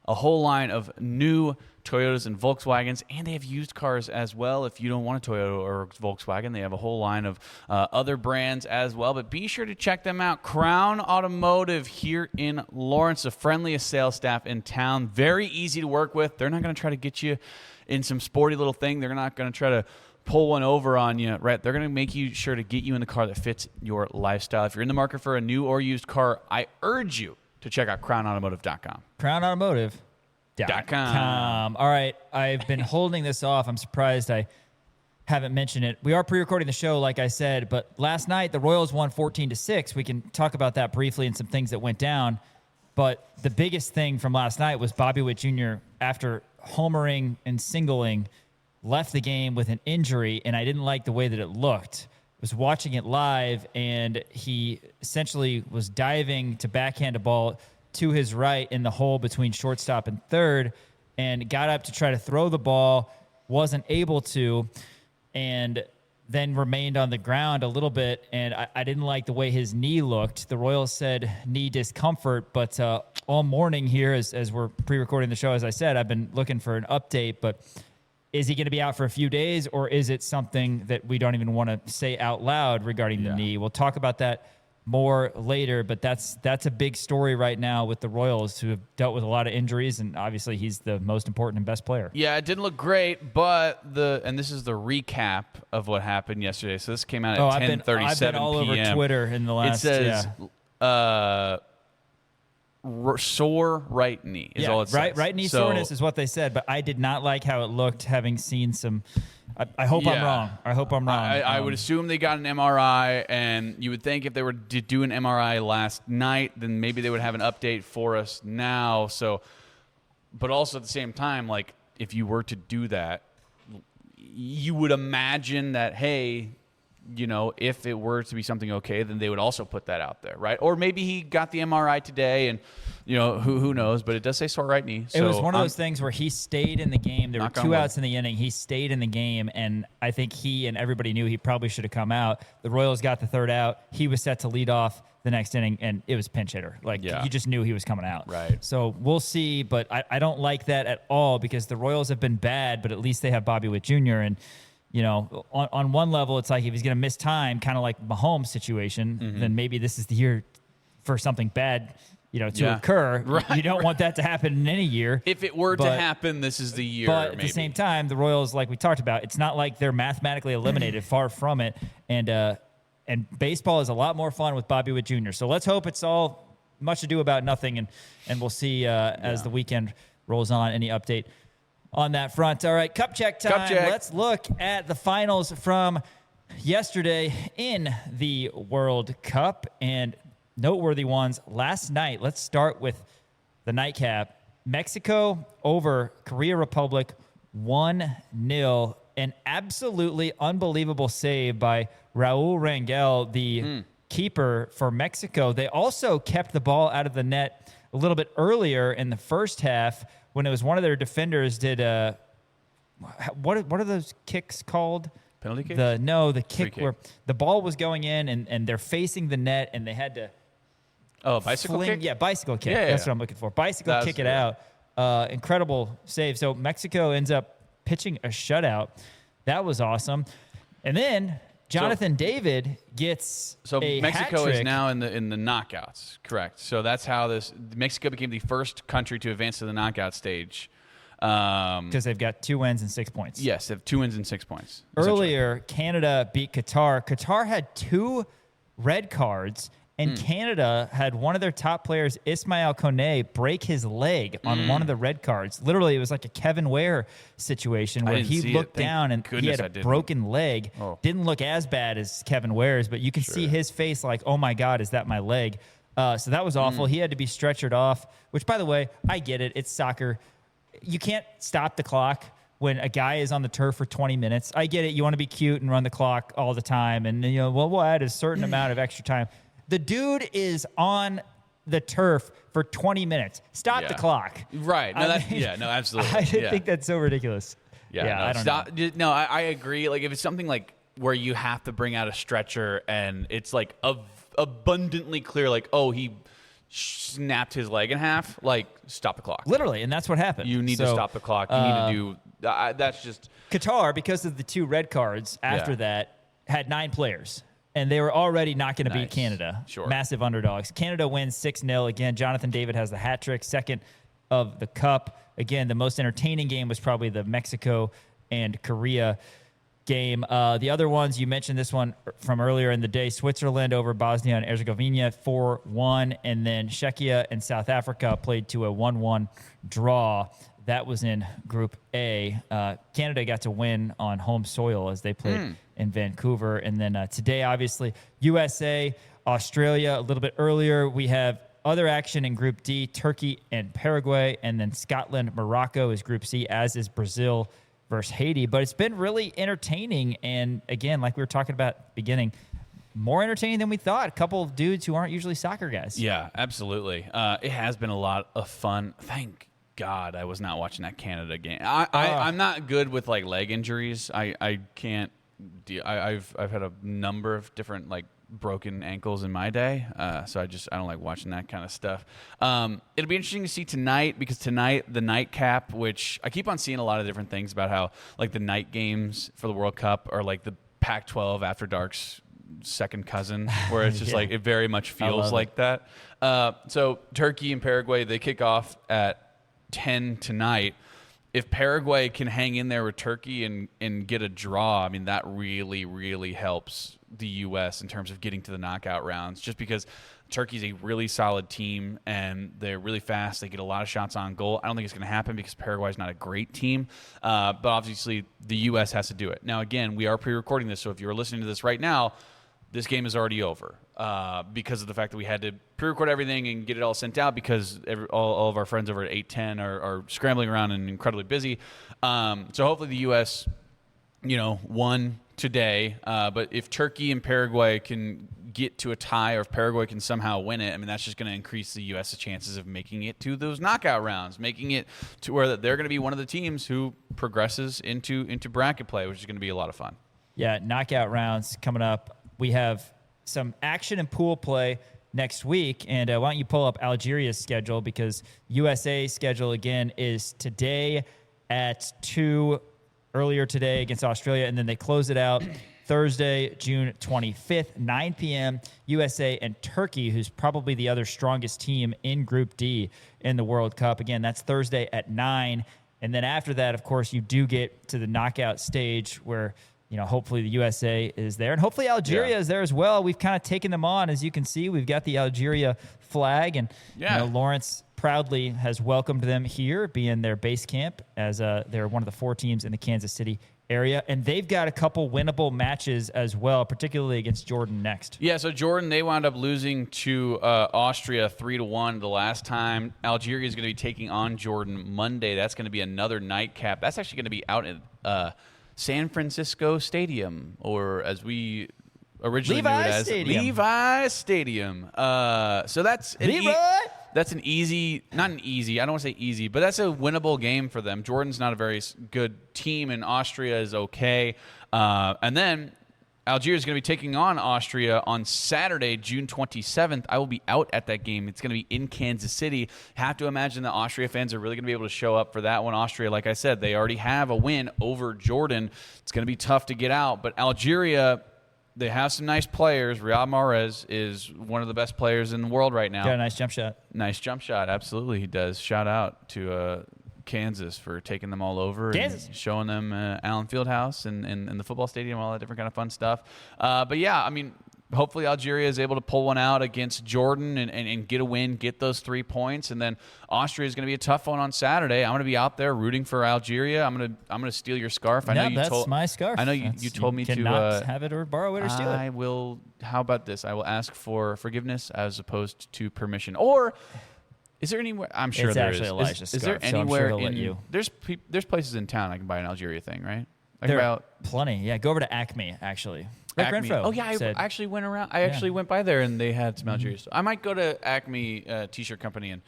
a whole line of new Toyotas and Volkswagens, and they have used cars as well. If you don't want a Toyota or a Volkswagen, they have a whole line of other brands as well. But be sure to check them out. Crown Automotive here in Lawrence, the friendliest sales staff in town. Very easy to work with. They're not going to try to get you in some sporty little thing. They're not going to try to pull one over on you, right? They're going to make you sure to get you in the car that fits your lifestyle. If you're in the market for a new or used car, I urge you to check out CrownAutomotive.com. CrownAutomotive.com. All right, I've been holding this off. I'm surprised I haven't mentioned it. We are pre-recording the show, like I said, but last night the Royals won 14-6. We can talk about that briefly and some things that went down. But the biggest thing from last night was Bobby Witt Jr., after homering and singling, left the game with an injury, and I didn't like the way that it looked. I was watching it live, and he essentially was diving to backhand a ball to his right in the hole between shortstop and third, and got up to try to throw the ball, wasn't able to, and then remained on the ground a little bit, and I didn't like the way his knee looked. The Royals said knee discomfort, but all morning here, as we're pre-recording the show, as I said, I've been looking for an update, but is he going to be out for a few days, or is it something that we don't even want to say out loud regarding the knee? We'll talk about that more later, but that's a big story right now with the Royals, who have dealt with a lot of injuries, and obviously he's the most important and best player. Yeah, it didn't look great, but and this is the recap of what happened yesterday. So this came out at 10:37 p.m. I've been all over Twitter in the last. It says sore right knee is all it says. Right knee soreness is what they said, but I did not like how it looked, having seen some. I hope I'm wrong. I would assume they got an MRI, and you would think if they were to do an MRI last night, then maybe they would have an update for us now. So, but also at the same time, like, if you were to do that, you would imagine that, hey, if it were to be something okay, then they would also put that out there, right? Or maybe he got the MRI today, and who knows? But it does say sore right knee. It was one of those things where he stayed in the game. There were 2 outs in the inning. He stayed in the game, and I think he and everybody knew he probably should have come out. The Royals got the 3rd out. He was set to lead off the next inning, and it was pinch hitter. You just knew he was coming out. Right. So we'll see, but I don't like that at all because the Royals have been bad, but at least they have Bobby Witt Jr. And on one level, it's like if he's going to miss time, kind of like Mahomes' situation, then maybe this is the year for something bad, to occur. Right, you don't want that to happen in any year. If it were to happen, this is the year. But at the same time, the Royals, like we talked about, it's not like they're mathematically eliminated. Far from it. And baseball is a lot more fun with Bobby Witt Jr. So let's hope it's all much ado about nothing, and we'll see as the weekend rolls on. Any update on that front? All right, cup check time. Cup check. Let's look at the finals from yesterday in the World Cup and noteworthy ones last night. Let's start with the nightcap. Mexico over Korea Republic 1-0. An absolutely unbelievable save by Raul Rangel, the keeper for Mexico. They also kept the ball out of the net a little bit earlier in the first half when it was one of their defenders did what are those kicks called? Penalty kicks? The kick where the ball was going in and they're facing the net and they had to bicycle kick? Yeah, bicycle kick. Yeah, That's what I'm looking for. Bicycle kick it out. Incredible save. So Mexico ends up pitching a shutout. That was awesome. And then Jonathan David gets a Mexico hat-trick. is now in the knockouts, correct? So that's how Mexico became the first country to advance to the knockout stage. Because they've got 2 wins and 6 points. Yes, they have 2 wins and 6 points. Earlier, Canada beat Qatar. Qatar had 2 red cards, and Canada had one of their top players, Ismail Kone, break his leg on one of the red cards. Literally, it was like a Kevin Ware situation where he looked down and he had a broken leg. Didn't look as bad as Kevin Ware's, but you can see his face like, oh my God, is that my leg? So that was awful. He had to be stretchered off, which, by the way, I get it. It's soccer. You can't stop the clock when a guy is on the turf for 20 minutes. I get it. You want to be cute and run the clock all the time. And, we'll add a certain amount of extra time. The dude is on the turf for 20 minutes. Stop the clock. Right. No, absolutely. I think that's so ridiculous. I don't know. No, I agree. Like, if it's something like where you have to bring out a stretcher and it's like abundantly clear, like, oh, he snapped his leg in half, like, stop the clock. Literally, and that's what happened. You need to stop the clock. You need to do that's just Qatar, because of the 2 red cards after that, had 9 players. And they were already not going to beat Canada. Sure. Massive underdogs. Canada wins 6-0. Again, Jonathan David has the hat trick, second of the cup. Again, the most entertaining game was probably the Mexico and Korea game. The other ones, you mentioned this one from earlier in the day. Switzerland over Bosnia and Herzegovina 4-1. And then Czechia and South Africa played to a 1-1 draw. That was in Group A. Canada got to win on home soil as they played in Vancouver. And then today, obviously, USA, Australia. A little bit earlier, we have other action in Group D, Turkey and Paraguay. And then Scotland, Morocco is Group C, as is Brazil versus Haiti. But it's been really entertaining. And again, like we were talking about at the beginning, more entertaining than we thought. A couple of dudes who aren't usually soccer guys. Yeah, absolutely. It has been a lot of fun. Thank God, I was not watching that Canada game. I'm not good with like leg injuries. I can't. I've had a number of different like broken ankles in my day, so I don't like watching that kind of stuff. It'll be interesting to see tonight, because tonight the nightcap, which I keep on seeing a lot of different things about how like the night games for the World Cup are like the Pac-12 After Dark's second cousin, where it's just like it very much feels like that. So Turkey and Paraguay, they kick off at 10 tonight. If Paraguay can hang in there with Turkey and get a draw, I mean, that really, really helps the U.S. in terms of getting to the knockout rounds, just because Turkey's a really solid team and they're really fast. They get a lot of shots on goal. I don't think it's going to happen because Paraguay's not a great team, but obviously the U.S. has to do it. Now, again, we are pre-recording this, so if you're listening to this right now, this game is already over because of the fact that we had to pre-record everything and get it all sent out because all of our friends over at 810 are scrambling around and incredibly busy. So hopefully the U.S., 1, today. But if Turkey and Paraguay can get to a tie, or if Paraguay can somehow win it, I mean, that's just going to increase the U.S.'s chances of making it to those knockout rounds, making it to where they're going to be one of the teams who progresses into bracket play, which is going to be a lot of fun. Yeah, knockout rounds coming up. We have some action and pool play next week. And why don't you pull up Algeria's schedule, because USA's schedule, again, is today at 2, earlier today against Australia, and then they close it out Thursday, June 25th, 9 p.m., USA and Turkey, who's probably the other strongest team in Group D in the World Cup. Again, that's Thursday at 9. And then after that, of course, you do get to the knockout stage where, hopefully the USA is there. And hopefully Algeria is there as well. We've kind of taken them on. As you can see, we've got the Algeria flag. And Lawrence proudly has welcomed them here, being their base camp, as they're one of the 4 teams in the Kansas City area. And they've got a couple winnable matches as well, particularly against Jordan next. Yeah, so Jordan, they wound up losing to Austria 3-1 the last time. Algeria is going to be taking on Jordan Monday. That's going to be another nightcap. That's actually going to be out at San Francisco Stadium, or as we originally knew it as Levi's Stadium. So that's that's an easy, not an easy, I don't want to say easy, but that's a winnable game for them. Jordan's not a very good team, and Austria is okay. And then Algeria is going to be taking on Austria on Saturday, June 27th. I will be out at that game. It's going to be in Kansas City. Have to imagine the Austria fans are really going to be able to show up for that one. Austria, like I said, they already have a win over Jordan. It's going to be tough to get out, but Algeria, they have some nice players. Riyad Mahrez is one of the best players in the world right now. Got a nice jump shot. Nice jump shot. Absolutely, he does. Shout out to Kansas for taking them all over and showing them Allen Fieldhouse and the football stadium, all that different kind of fun stuff. But yeah, I mean, hopefully Algeria is able to pull one out against Jordan and get a win, get those 3 points, and then Austria is going to be a tough one on Saturday. I'm going to be out there rooting for Algeria. I'm going to steal your scarf. I know that's my scarf. I know you told me to cannot have it or borrow it or steal it. I will. How about this? I will ask for forgiveness as opposed to permission. Or is there anywhere? I'm sure there is. Elijah's is there scarf, anywhere so I'm sure there's places in town I can buy an Algeria thing, right? There are plenty. Yeah, go over to Acme actually. Acme. Oh yeah, I actually went around. I actually went by there and they had some Algeria stuff. I might go to Acme T-shirt company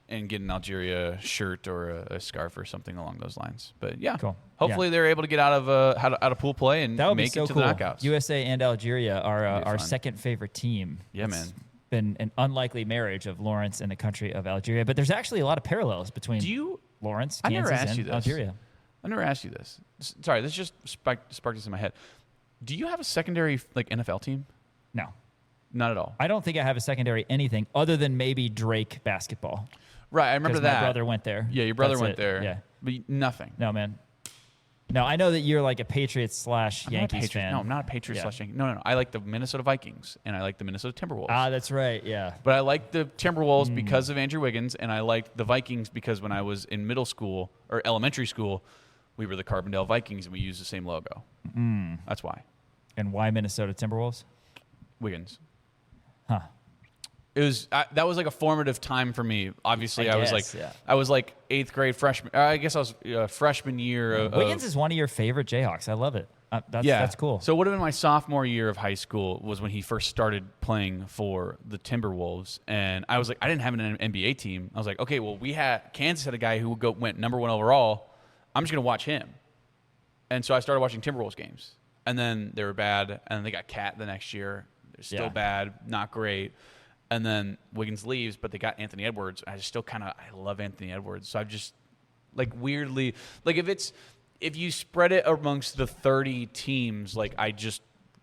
and get an Algeria shirt or a scarf or something along those lines. But yeah, cool. Hopefully they're able to get out of pool play and make it to the knockouts. USA and Algeria are our second favorite team. Yeah, man. Been an unlikely marriage of Lawrence and the country of Algeria, but there's actually a lot of parallels between Lawrence, Kansas, and Algeria. I never asked you this. Sorry, this just sparked this in my head. Do you have a secondary NFL team? No. Not at all. I don't think I have a secondary anything other than maybe Drake basketball. Right, I remember that. My brother went there. Yeah, your brother went there. Yeah. But nothing. No, man. No, I know that you're like a Patriots/Yankees fan. No, I'm not a Patriots/Yankees. No. I like the Minnesota Vikings, and I like the Minnesota Timberwolves. Ah, that's right, yeah. But I like the Timberwolves because of Andrew Wiggins, and I liked the Vikings because when I was in middle school or elementary school, we were the Carbondale Vikings, and we used the same logo. That's why. And why Minnesota Timberwolves? Wiggins. Huh. It was that was like a formative time for me. Obviously, I was like 8th grade freshman. I guess I was freshman year. Wiggins is one of your favorite Jayhawks. I love it. That's cool. So it would have been my sophomore year of high school was when he first started playing for the Timberwolves, and I was like, I didn't have an NBA team. I was like, okay, well, Kansas had a guy who went number 1 overall. I'm just gonna watch him, and so I started watching Timberwolves games, and then they were bad, and then they got cat the next year. They're still bad, not great. And then Wiggins leaves, but they got Anthony Edwards. I just still I love Anthony Edwards. So I've just weirdly, if you spread it amongst the 30 teams, I just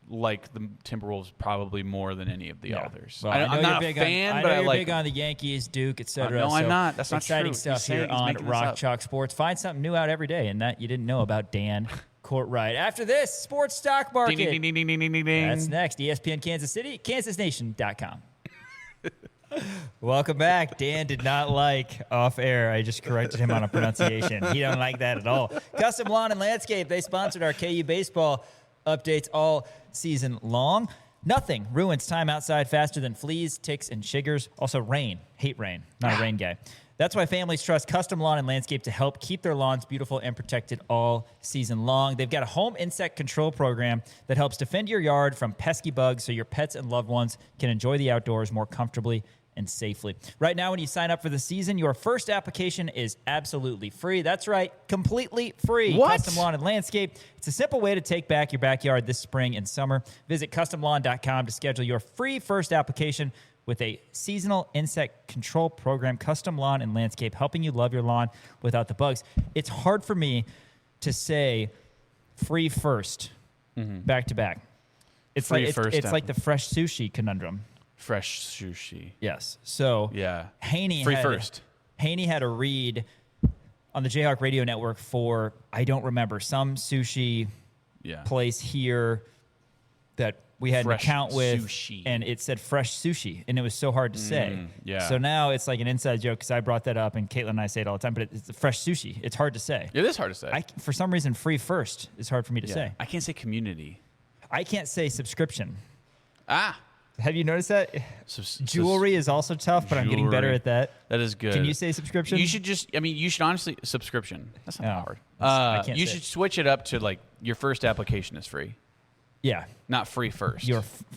like the Timberwolves probably more than any of the others. Well, I'm not a fan, but I like big on the Yankees, Duke, etc. No, I'm not. That's not true. Exciting stuff here on Rock Chalk Sports. Find something new out every day, and that you didn't know about Dan Courtright. After this, sports stock market. Ding, ding, ding, ding, ding, ding, ding. That's next. ESPN Kansas City, KansasNation.com. Welcome back. Dan did not like off air. I just corrected him on a pronunciation. He don't like that at all. Custom Lawn and Landscape. They sponsored our KU baseball updates all season long. Nothing ruins time outside faster than fleas, ticks, and chiggers. Also rain. Hate rain. Not a rain guy. That's why families trust Custom Lawn and Landscape to help keep their lawns beautiful and protected all season long. They've got a home insect control program that helps defend your yard from pesky bugs so your pets and loved ones can enjoy the outdoors more comfortably and safely. Right now, when you sign up for the season, your first application is absolutely free. That's right, completely free. What? Custom Lawn and Landscape. It's a simple way to take back your backyard this spring and summer. Visit CustomLawn.com to schedule your free first application with a seasonal insect control program. Custom Lawn and Landscape, helping you love your lawn without the bugs. It's hard for me to say free first back to back. It's Free like first it's like the fresh sushi conundrum. Fresh sushi. Yes. So Yeah. Haney Free had, first. Haney had a read on the Jayhawk Radio Network for, I don't remember, some sushi Yeah. place here that we had Fresh an account with, sushi. and it said fresh sushi, and it was so hard to say. yeah. So now it's like an inside joke because I brought that up, and Caitlin and I say it all the time, but it's fresh sushi. It's hard to say. It is hard to say. For some reason, free first is hard for me to say. I can't say community. I can't say subscription. Ah. Have you noticed that? Jewelry is also tough, but I'm getting better Jewelry. at that. That is good. Can you say subscription? You should just, you should honestly, subscription. That's not Oh, hard. I can't You say should it. switch it up to like your first application is free, Yeah. not free first.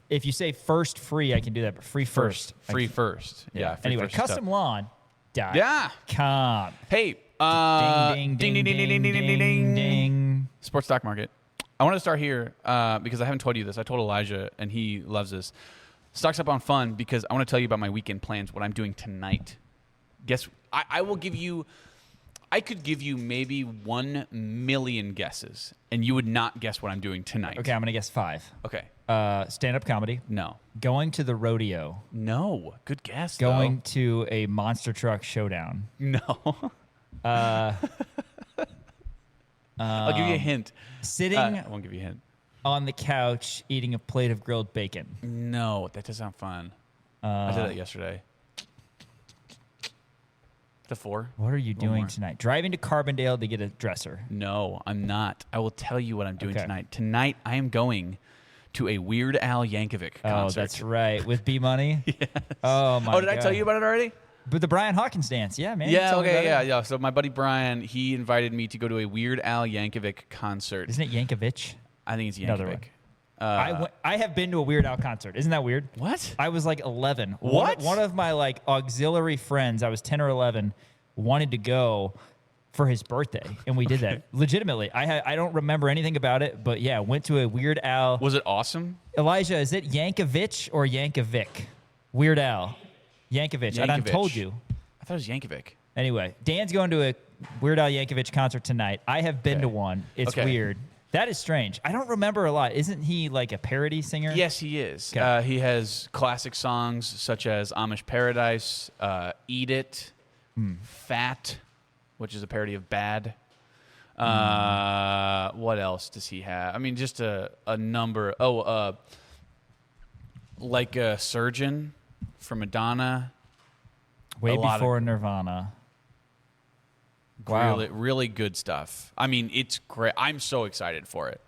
If you say first free, I can do that, but free first. Free first. Yeah. Free Anyway, first is tough. customlawn.com. Yeah. Hey, Ding, ding, ding, ding, ding, ding, ding. Sports stock market. I want to start here because I haven't told you this. I told Elijah, and he loves this. Stocks Up on Fun because I want to tell you about my weekend plans, what I'm doing tonight. Guess I will give you. I could give you maybe 1 million guesses, and you would not guess what I'm doing tonight. Okay, I'm going to guess 5. Okay. Stand-up comedy. No. Going to the rodeo. No. Good guess. Going to a monster truck showdown. No. I'll give you a hint. Sitting I won't give you a hint. on the couch eating a plate of grilled bacon. No, that does sound fun. I did that yesterday. The 4. What are you One doing more. tonight? Driving to Carbondale to get a dresser. No, I'm not. I will tell you what I'm doing Okay. tonight. Tonight, I am going to a Weird Al Yankovic concert. Oh, that's right. With B Money? Yes. Oh, my God. Oh, did I tell you about it already? But the Brian Hawkins dance. Yeah, man. Yeah, Tell me okay, about it. yeah. So my buddy Brian, he invited me to go to a Weird Al Yankovic concert. Isn't it Yankovic? I think it's Another Yankovic. one. I have been to a Weird Al concert. Isn't that weird? What? I was like 11. What? One of my like auxiliary friends, I was 10 or 11, wanted to go for his birthday, and we did that. Legitimately. I don't remember anything about it, but yeah, went to a Weird Al. Was it awesome? Elijah, is it Yankovic or Yankovic? Weird Al. Yankovic. I done Yankovic. told you. I thought it was Yankovic. Anyway, Dan's going to a Weird Al Yankovic concert tonight. I have been Okay. to one. It's Okay. weird. That is strange. I don't remember a lot. Isn't he like a parody singer? Yes, he is. Okay. He has classic songs such as Amish Paradise, Eat It, Fat, which is a parody of Bad. What else does he have? I mean, just a number. Oh, like a Surgeon from Madonna. Way a lot of- before Nirvana. Wow. Really, really good stuff. I mean, it's great. I'm so excited for it.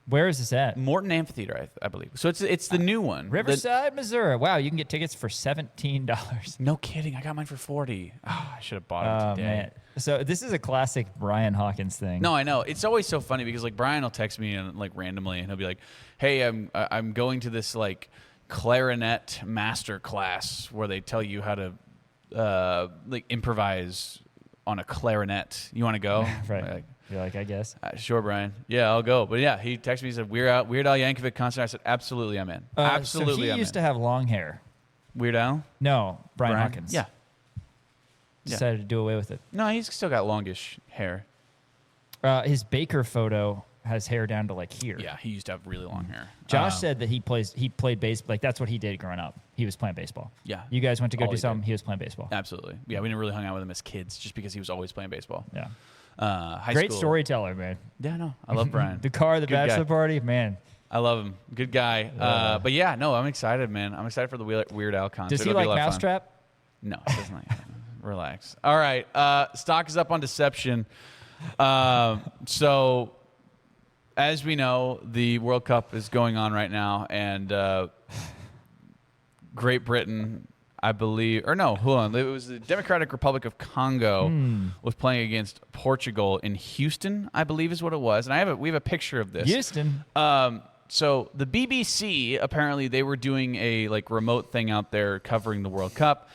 Where is this at? Morton Amphitheater, I believe. So it's the new one. Riverside, Missouri. Wow, you can get tickets for $17. No kidding. I got mine for 40. Oh, I should have bought it Oh, today. man. So this is a classic Brian Hawkins thing. No, I know. It's always so funny because like Brian will text me and like randomly and he'll be like, "Hey, I'm going to this like clarinet master class where they tell you how to like improvise on a clarinet. You want to go?" Right. Like, You're like, I guess. Sure, Brian. Yeah, I'll go. But yeah, he texted me. He said, Weird Al Yankovic concert. I said, absolutely, I'm in. Absolutely, So he I'm used in. to have long hair. Weird Al? No, Brian Hawkins. Yeah. Decided to do away with it. No, he's still got longish hair. His Baker photo has hair down to like here. Yeah, he used to have really long hair. Josh said that he played baseball. Like that's what he did growing up. He was playing baseball. Yeah. You guys went to go All do he something. did. He was playing baseball. Absolutely. Yeah, we never really hung out with him as kids just because he was always playing baseball. Yeah. High Great school. storyteller, man. Yeah, no, I love Brian. The car, the Good guy. bachelor party, man. I love him. Good guy. But yeah, no, I'm excited, man. I'm excited for the Weird Al concert. Does he It'll be like a lot of fun. Mousetrap? No, he doesn't like Relax. All right. Stock is up on deception. So, as we know, the World Cup is going on right now, and Great Britain I believe, or no, hold on. It was the Democratic Republic of Congo was playing against Portugal in Houston, I believe is what it was. And we have a picture of this. Houston. So the BBC, apparently they were doing a like remote thing out there covering the World Cup.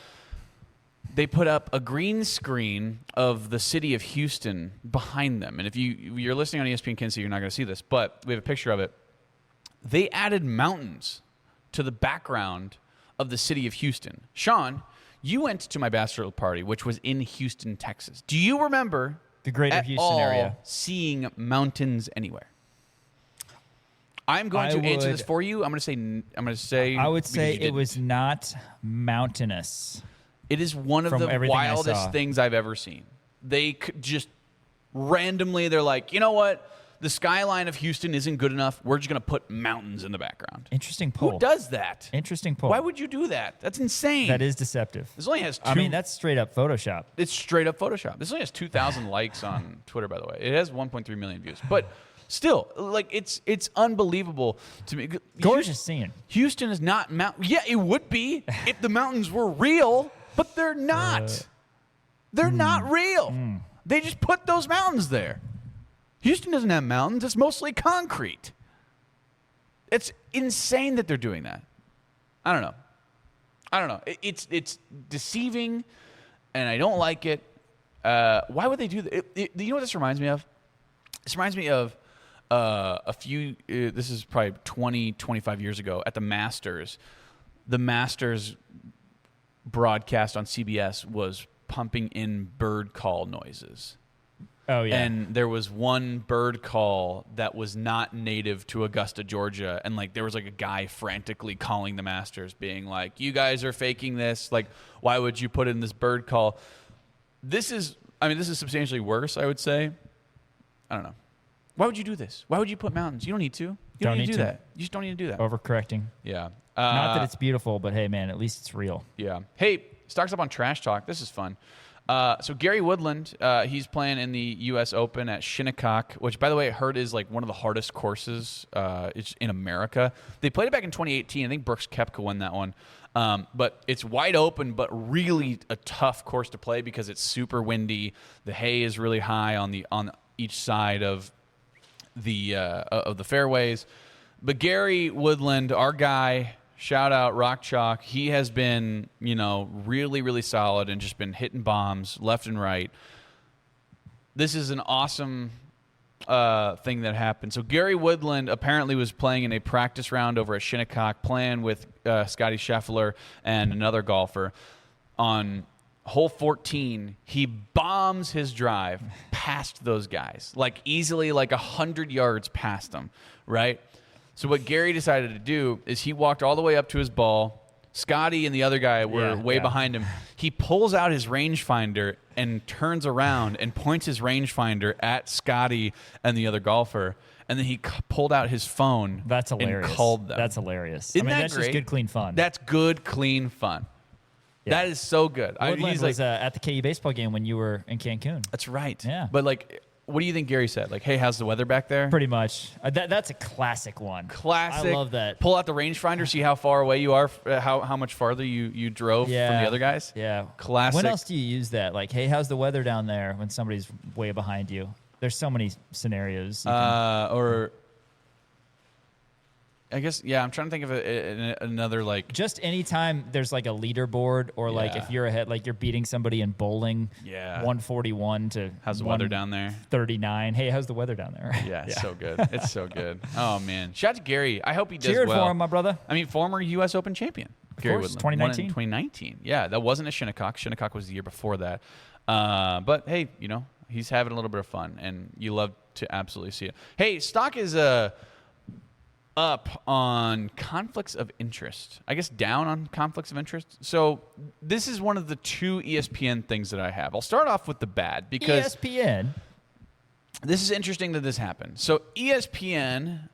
They put up a green screen of the city of Houston behind them. And if you're listening on ESPN Kansas City, you're not going to see this, but we have a picture of it. They added mountains to the background of the city of Houston. Sean, you went to my bachelor party, which was in Houston, Texas. Do you remember The greater at Houston all area. seeing mountains anywhere? I'm going to answer this for you. I'm going to say. I would say because you it didn't. was not mountainous. It is one of From the everything I wildest saw. things I've ever seen. They could just randomly, they're like, you know what? The skyline of Houston isn't good enough. We're just going to put mountains in the background. Interesting poll. Who does that? Interesting poll. Why would you do that? That's insane. That is deceptive. This only has I mean, that's straight up Photoshop. it's straight up Photoshop. This only has 2,000 likes on Twitter, by the way. It has 1.3 million views. But still, like it's unbelievable to me. Gorgeous scene. Houston is not mountain. Yeah, it would be if the mountains were real, but they're not. They're not real. They just put those mountains there. Houston doesn't have mountains. It's mostly concrete. It's insane that they're doing that. I don't know. It's deceiving, and I don't like it. Why would they do that? You know what this reminds me of? This reminds me of a few, this is probably 20, 25 years ago at the Masters. The Masters broadcast on CBS was pumping in bird call noises. Oh, yeah. And there was one bird call that was not native to Augusta, Georgia. And, like, there was, like, a guy frantically calling the Masters being like, you guys are faking this. Like, why would you put in this bird call? This is substantially worse, I would say. I don't know. Why would you do this? Why would you put mountains? You don't need to. You don't need to do that. You just don't need to do that. Overcorrecting. Yeah. Not that it's beautiful, but hey, man, at least it's real. Yeah. Hey, stocks up on Trash Talk. This is fun. So Gary Woodland, he's playing in the U.S. Open at Shinnecock, which, by the way, I heard is like one of the hardest courses it's in America. They played it back in 2018. I think Brooks Koepka won that one. But it's wide open, but really a tough course to play because it's super windy. The hay is really high on each side of the fairways. But Gary Woodland, our guy. Shout out Rock Chalk. He has been, really, really solid and just been hitting bombs left and right. This is an awesome thing that happened. So Gary Woodland apparently was playing in a practice round over at Shinnecock, playing with Scotty Scheffler and another golfer. On hole 14, he bombs his drive past those guys, like easily like 100 yards past them, right? So what Gary decided to do is he walked all the way up to his ball. Scotty and the other guy were way behind him. He pulls out his rangefinder and turns around and points his rangefinder at Scotty and the other golfer. And then he pulled out his phone. That's hilarious. And called them. That's hilarious. Isn't that that's great? just good, clean fun. That's good, clean fun. Yeah. That is so good. Woodland was at the KU baseball game when you were in Cancun. That's right. Yeah. But like, what do you think Gary said? Like, hey, how's the weather back there? Pretty much. That's a classic one. Classic. I love that. Pull out the rangefinder, see how far away you are, how much farther you drove from the other guys. Yeah. Classic. When else do you use that? Like, hey, how's the weather down there when somebody's way behind you? There's so many scenarios. Or I guess, I'm trying to think of another, like... Just anytime there's, like, a leaderboard or, like, if you're ahead, like, you're beating somebody in bowling, 141 to how's the weather down there? 39. Hey, how's the weather down there? Yeah, it's so good. It's so good. Oh, man. Shout out to Gary. I hope he does Cheered well. for him, my brother. I mean, former U.S. Open champion. Of Gary course, Woodland. 2019. Won in 2019. Yeah, that wasn't a Shinnecock. Shinnecock was the year before that. But, hey, he's having a little bit of fun, and you love to absolutely see it. Hey, stock is up on conflicts of interest. I guess down on conflicts of interest. So this is one of the two ESPN things that I have. I'll start off with the bad because ESPN. This is interesting that this happened. So ESPN,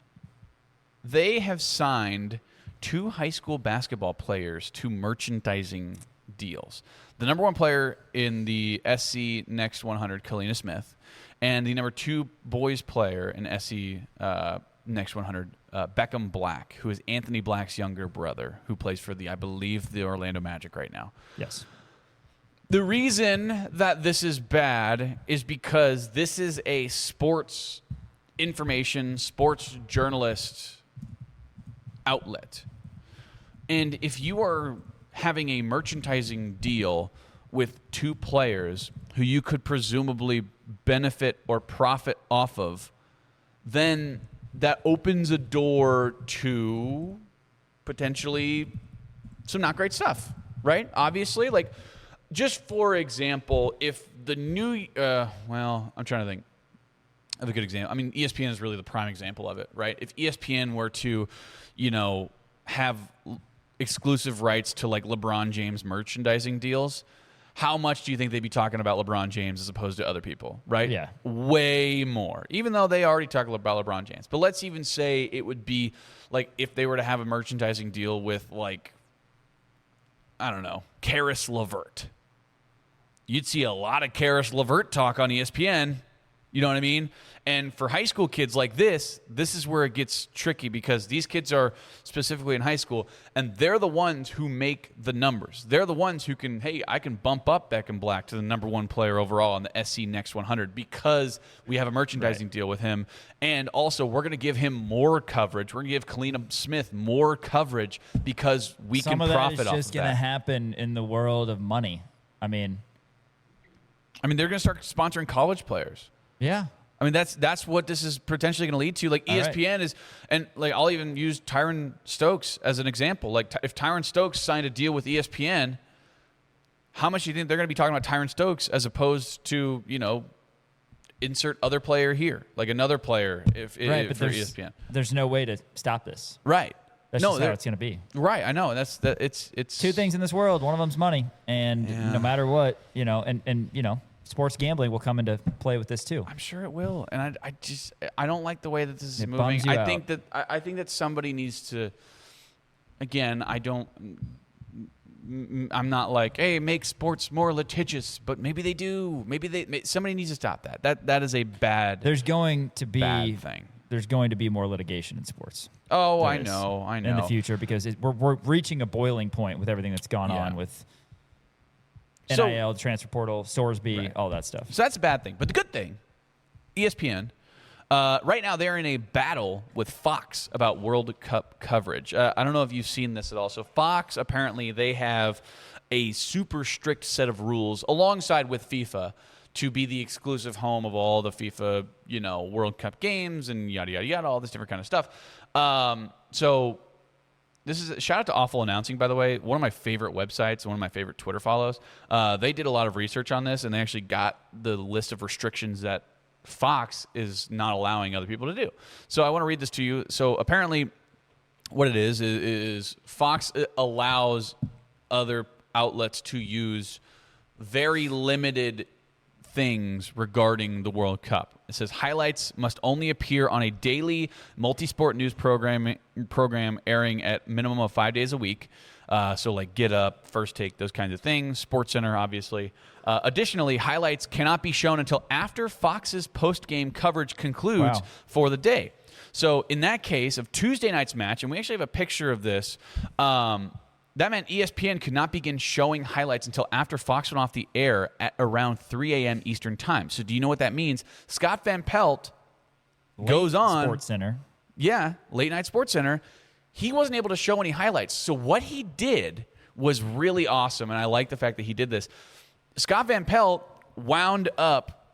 they have signed 2 high school basketball players to merchandising deals. The number 1 player in the SC Next 100, Kalina Smith, and the number 2 boys player in SC Next 100, Beckham Black, who is Anthony Black's younger brother, who plays for I believe, the Orlando Magic right now. Yes. The reason that this is bad is because this is a sports information, sports journalist outlet. And if you are having a merchandising deal with two players who you could presumably benefit or profit off of, then that opens a door to potentially some not great stuff, right? Obviously, like, just for example, if the new, I'm trying to think of a good example. I mean, ESPN is really the prime example of it, right? If ESPN were to, have exclusive rights to like LeBron James merchandising deals, how much do you think they'd be talking about LeBron James as opposed to other people, right? Yeah. Way more, even though they already talk about LeBron James. But let's even say it would be like if they were to have a merchandising deal with, like, I don't know, Karis LeVert. You'd see a lot of Karis LeVert talk on ESPN. You know what I mean? And for high school kids like this is where it gets tricky, because these kids are specifically in high school, and they're the ones who make the numbers. They're the ones who can, hey, I can bump up Beckham Black to the number 1 player overall on the SC Next 100 because we have a merchandising deal with him. And also, we're going to give him more coverage. We're going to give Kalina Smith more coverage because we can profit off of that. Some of that is just going to happen in the world of money. I mean, they're going to start sponsoring college players. Yeah. I mean, that's what this is potentially going to lead to. Like, ESPN is, and like, I'll even use Tyron Stokes as an example. Like, if Tyron Stokes signed a deal with ESPN, how much do you think they're going to be talking about Tyron Stokes as opposed to, insert other player here, like another player for ESPN? There's no way to stop this. Right. That's just how it's going to be. Right. I know. It's two things in this world. One of them's money, and no matter what, sports gambling will come into play with this too. I'm sure it will, and I don't like the way that this is moving. Bums you out. I think that somebody needs to. Again, I'm not like, hey, make sports more litigious, but maybe they do. Somebody needs to stop that. That is a bad. There's going to be bad thing. There's going to be more litigation in sports. Oh, I know. In the future, because we're reaching a boiling point with everything that's gone on with NIL, transfer portal, Sorsby, all that stuff. So that's a bad thing. But the good thing, ESPN, right now they're in a battle with Fox about World Cup coverage. I don't know if you've seen this at all. So Fox, apparently, they have a super strict set of rules alongside with FIFA to be the exclusive home of all the FIFA, World Cup games and yada, yada, yada, all this different kind of stuff. So this is a shout out to Awful Announcing, by the way. One of my favorite websites, one of my favorite Twitter follows. They did a lot of research on this, and they actually got the list of restrictions that Fox is not allowing other people to do. So I want to read this to you. So apparently what it is Fox allows other outlets to use very limited things regarding the World Cup. It says highlights must only appear on a daily multi-sport news program airing at minimum of 5 days a week. So like Get Up, First Take, those kinds of things. SportsCenter, obviously. Additionally, highlights cannot be shown until after Fox's post-game coverage concludes for the day. So in that case of Tuesday night's match, and we actually have a picture of this, that meant ESPN could not begin showing highlights until after Fox went off the air at around 3 a.m. Eastern time. So do you know what that means? Scott Van Pelt goes on. SportsCenter. Yeah, late night SportsCenter. He wasn't able to show any highlights. So what he did was really awesome, and I like the fact that he did this. Scott Van Pelt wound up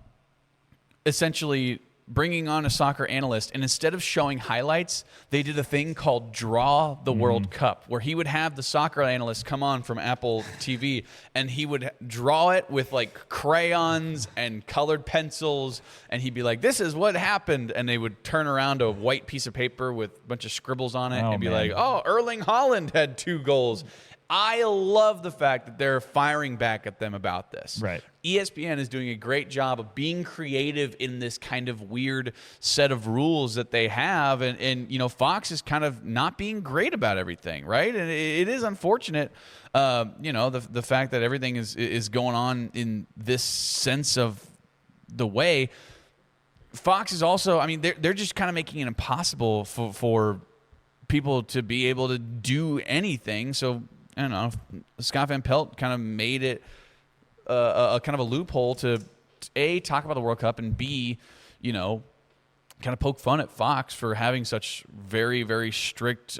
essentially bringing on a soccer analyst, and instead of showing highlights, they did a thing called Draw the World Cup, where he would have the soccer analyst come on from Apple TV, and he would draw it with like crayons and colored pencils, and he'd be like, this is what happened, and they would turn around a white piece of paper with a bunch of scribbles on it and be like, oh, Erling Haaland had 2 goals. I love the fact that they're firing back at them about this. Right. ESPN is doing a great job of being creative in this kind of weird set of rules that they have. And Fox is kind of not being great about everything, right? And it is unfortunate, the fact that everything is going on in this sense of the way. Fox is also, I mean, they're just kind of making it impossible for people to be able to do anything. So, I don't know, Scott Van Pelt kind of made it a kind of a loophole to, A, talk about the World Cup, and B, kind of poke fun at Fox for having such very, very strict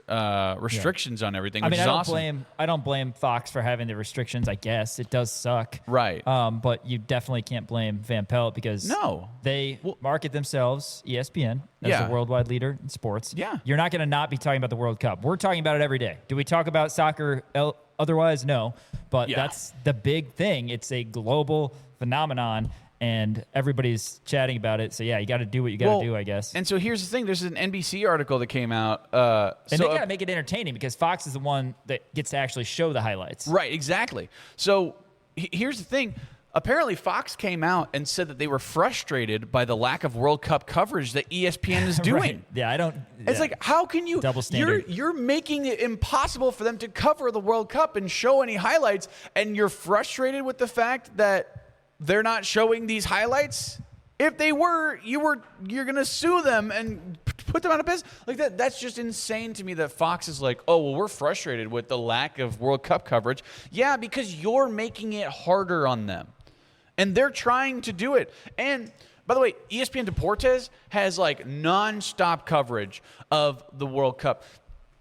restrictions on everything, which is awesome. I don't blame Fox for having the restrictions, I guess. It does suck. Right. But you definitely can't blame Van Pelt because they market themselves, ESPN, as the worldwide leader in sports. Yeah. You're not going to not be talking about the World Cup. We're talking about it every day. Do we talk about soccer otherwise? No. But that's the big thing. It's a global phenomenon. And everybody's chatting about it. So, you got to do what you got to do, I guess. And so here's the thing. There's an NBC article that came out. And they got to make it entertaining because Fox is the one that gets to actually show the highlights. Right, exactly. So here's the thing. Apparently, Fox came out and said that they were frustrated by the lack of World Cup coverage that ESPN is doing. Right. Yeah, I don't... It's like, how can you... Double standard. You're making it impossible for them to cover the World Cup and show any highlights, and you're frustrated with the fact that they're not showing these highlights. If they were, you're going to sue them and put them out of business. Like that's just insane to me that Fox is like, oh, well, we're frustrated with the lack of World Cup coverage. Yeah, because you're making it harder on them. And they're trying to do it. And by the way, ESPN Deportes has like nonstop coverage of the World Cup.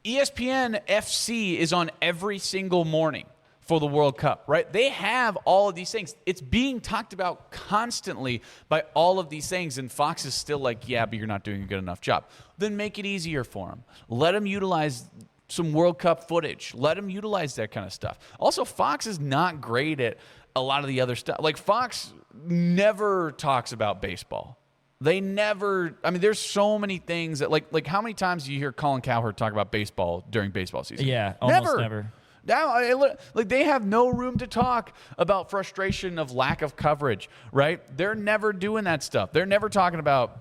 ESPN FC is on every single morning for the World Cup, right? They have all of these things. It's being talked about constantly by all of these things, and Fox is still like, yeah, but you're not doing a good enough job. Then make it easier for them. Let them utilize some World Cup footage. Let them utilize that kind of stuff. Also, Fox is not great at a lot of the other stuff. Like, Fox never talks about baseball. They never, I mean, there's so many things that, like how many times do you hear Colin Cowherd talk about baseball during baseball season? Yeah, almost never. Now, like they have no room to talk about frustration of lack of coverage, right? They're never doing that stuff. They're never talking about,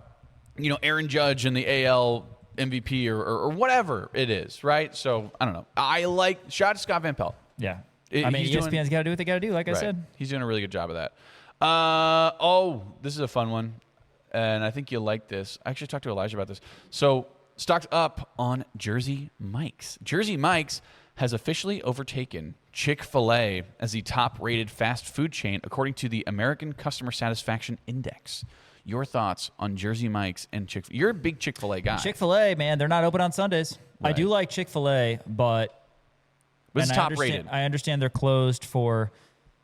Aaron Judge and the AL MVP or whatever it is, right? So, I don't know. Shout out to Scott Van Pelt. Yeah. ESPN's got to do what they got to do, like I said. He's doing a really good job of that. This is a fun one, and I think you'll like this. I actually talked to Elijah about this. So, stock's up on Jersey Mike's. Jersey Mike's has officially overtaken Chick-fil-A as the top-rated fast food chain according to the American Customer Satisfaction Index. Your thoughts on Jersey Mike's and Chick-fil-A? You're a big Chick-fil-A guy. Chick-fil-A, man, they're not open on Sundays. Right. I do like Chick-fil-A, but it's top-rated. I understand they're closed for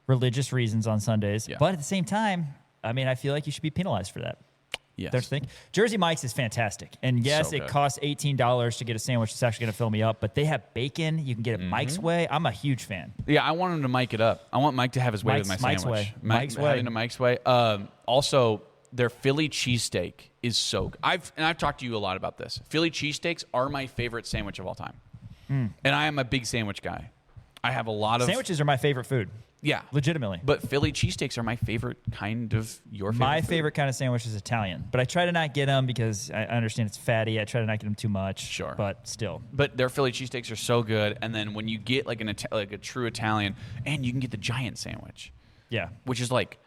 religious reasons on Sundays. Yeah. But at the same time, I feel like you should be penalized for that. Yes. Their thing. Jersey Mike's is fantastic. And yes, it costs $18 to get a sandwich that's actually going to fill me up, but they have bacon. You can get it Mike's way. I'm a huge fan. Yeah, I want him to Mike it up. I want Mike to have his way with my sandwich. Mike's way. Having a Mike's way. Also, their Philly cheesesteak is so good. I've talked to you a lot about this. Philly cheesesteaks are my favorite sandwich of all time. And I am a big sandwich guy. I have a lot of... Sandwiches are my favorite food. Yeah. Legitimately. But Philly cheesesteaks are my favorite kind of your favorite My food. favorite kind of sandwich is Italian. But I try to not get them because I understand it's fatty. I try to not get them too much. Sure. But still. But their Philly cheesesteaks are so good. And then when you get like a true Italian, and you can get the giant sandwich. Yeah. Which is like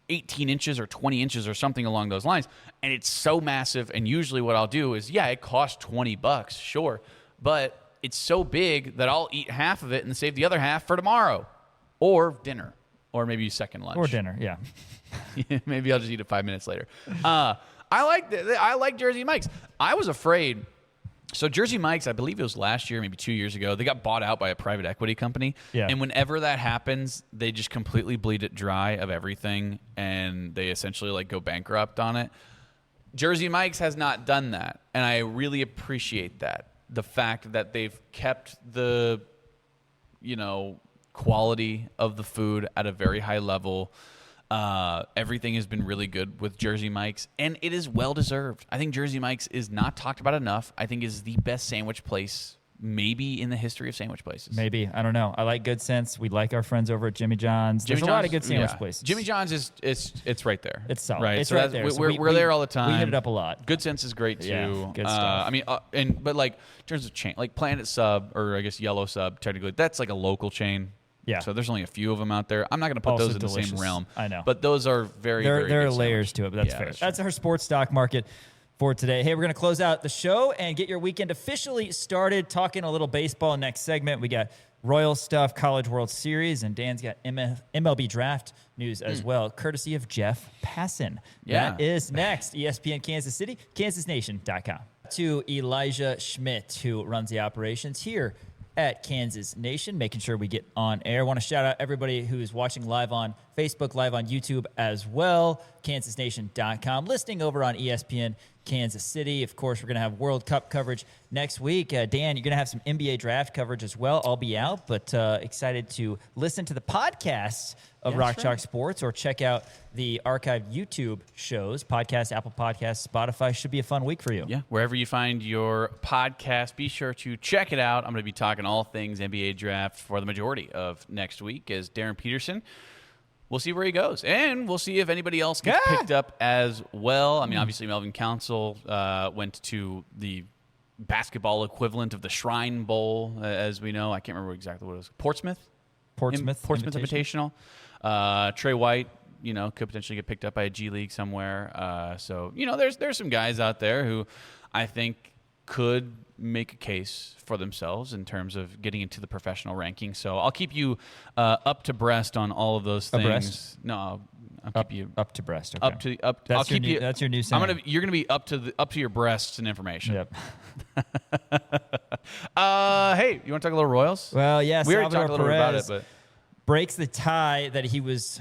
18 inches or 20 inches or something along those lines. And it's so massive. And usually what I'll do is, it costs $20, sure. But it's so big that I'll eat half of it and save the other half for tomorrow. Or dinner. Or maybe second lunch. Or dinner, yeah. Maybe I'll just eat it 5 minutes later. I like Jersey Mike's. I was afraid. So Jersey Mike's, I believe it was last year, maybe 2 years ago, they got bought out by a private equity company. Yeah. And whenever that happens, they just completely bleed it dry of everything, and they essentially go bankrupt on it. Jersey Mike's has not done that, and I really appreciate that. The fact that they've kept the, quality of the food at a very high level. Everything has been really good with Jersey Mike's, and it is well-deserved. I think Jersey Mike's is not talked about enough. I think it is the best sandwich place maybe in the history of sandwich places. Maybe. I don't know. I like Good Sense. We like our friends over at Jimmy John's. There's a lot of good sandwich places. Jimmy John's it's right there. It's solid. Right? It's so right there. We're there all the time. We hit it up a lot. Good Sense is great too. Yeah, good stuff. But in terms of chain, like Planet Sub, or I guess Yellow Sub, technically, that's like a local chain. Yeah. So there's only a few of them out there. I'm not going to put Also those in delicious. the same realm. I know. But those are very, there very are good layers sandwich. to it, but that's Yeah, fair. true. That's our sports stock market for today. Hey, we're going to close out the show and get your weekend officially started. Talking a little baseball next segment. We got Royal stuff, College World Series, and Dan's got MLB draft news as well, courtesy of Jeff Passan. Yeah. That is next. ESPN Kansas City, KansasNation.com. To Elijah Schmidt, who runs the operations here at Kansas Nation, making sure we get on air. I want to shout out everybody who's watching live on Facebook, live on YouTube as well, KansasNation.com, listening over on ESPN Kansas City. Of course, we're going to have World Cup coverage next week. Dan, you're going to have some NBA draft coverage as well. I'll be out, but excited to listen to the podcasts of Rock Chalk Sports or check out the archived YouTube shows, podcast, Apple Podcasts, Spotify. Should be a fun week for you. Yeah, wherever you find your podcast, be sure to check it out. I'm going to be talking all things NBA draft for the majority of next week as Darren Peterson. We'll see where he goes, and we'll see if anybody else gets picked up as well. I mean, obviously, Melvin Council went to the basketball equivalent of the Shrine Bowl, as we know. I can't remember exactly what it was. Portsmouth Invitational. Trey White, could potentially get picked up by a G League somewhere. So, there's some guys out there who I think could make a case for themselves in terms of getting into the professional ranking. So I'll keep you up to breast on all of those things. Abreast? No, I'll keep you up to breast. Okay. up. That's I'll keep you. That's your new saying. You're gonna be up to your breasts and information. Yep. Hey, you want to talk a little Royals? Well, yeah. We already Salvador talked a little bit about Perez it, but breaks the tie that he was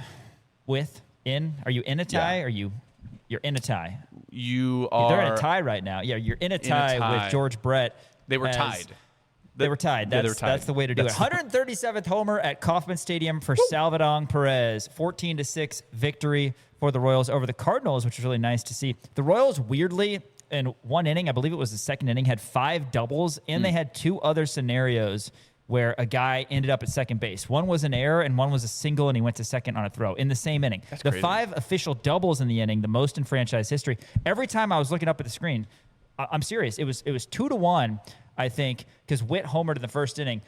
in. Are you in a tie? Yeah. You're in a tie. you are. They're in a tie right now. Yeah, you're in a tie with George Brett. They were tied. They were tied. Yeah, they were tied. That's the way to do it. 137th homer at Kauffman Stadium for Salvador Perez. 14-6 victory for the Royals over the Cardinals, which was really nice to see. The Royals, weirdly, in one inning, I believe it was the second inning, had 5 doubles, and they had 2 other scenarios where a guy ended up at second base. One was an error, and one was a single, and he went to second on a throw in the same inning. That's the crazy. 5 official doubles in the inning, the most in franchise history. Every time I was looking up at the screen, I'm serious, it was 2-1, I think, because Witt homered in the first inning.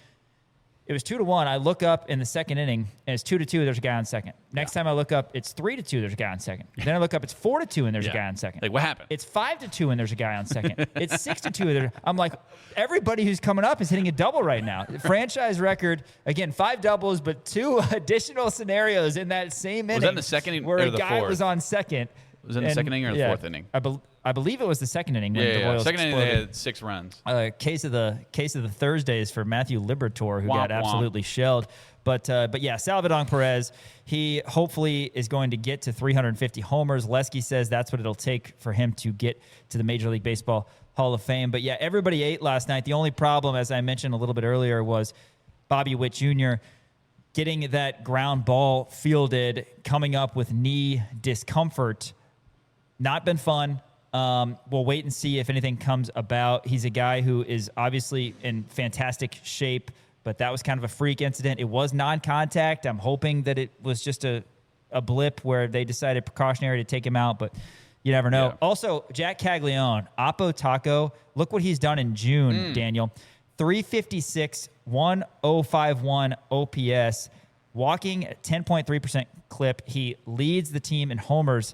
It was 2-1. I look up in the second inning, and it's 2-2. There's a guy on second. Next time I look up, it's 3-2. There's a guy on second. Then I look up, it's 4-2, and there's a guy on second. Like, what happened? It's 5-2, and there's a guy on second. It's 6-2. I'm like, everybody who's coming up is hitting a double right now. Franchise record, again, 5 doubles, but 2 additional scenarios in that same inning. Was that in the second inning where or a the guy fourth? was on second. Was it in the second inning or the fourth inning? I believe it was the second inning when the Royals Second inning, they exploded. had 6 runs. Case of the Thursdays for Matthew Liberatore, who Womp got absolutely shelled. But yeah, Salvador Perez, he hopefully is going to get to 350 homers. Lesky says that's what it'll take for him to get to the Major League Baseball Hall of Fame. But yeah, everybody ate last night. The only problem, as I mentioned a little bit earlier, was Bobby Witt Jr. getting that ground ball fielded, coming up with knee discomfort. Not been fun. We'll wait and see if anything comes about. He's a guy who is obviously in fantastic shape, but that was kind of a freak incident. It was non-contact. I'm hoping that it was just a blip where they decided precautionary to take him out, but you never know. Yeah. Also, Jack Caglione, Oppo Taco, look what he's done in June, Daniel. 356, 1051 OPS, walking at 10.3% clip. He leads the team in homers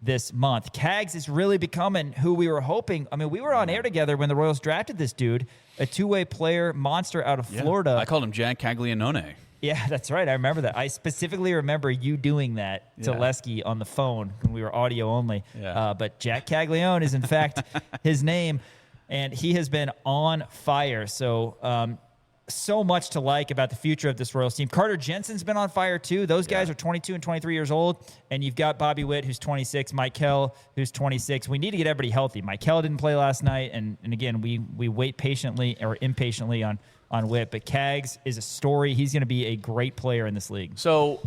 this month. Cags is really becoming who we were hoping. I mean, we were on air together when the Royals drafted this dude, a 2-way player, monster out of Florida. I called him Jack Caglianone. Yeah, that's right. I remember that. I specifically remember you doing that to Yeah. Lesky on the phone when we were audio only. Yeah. But Jack Caglione is, in fact, his name, and he has been on fire. So much to like about the future of this Royals team. Carter Jensen's been on fire, too. Those guys are 22 and 23 years old, and you've got Bobby Witt, who's 26, Michael, who's 26. We need to get everybody healthy. Michael didn't play last night, and again, we wait patiently or impatiently on Witt, but Cags is a story. He's going to be a great player in this league. So,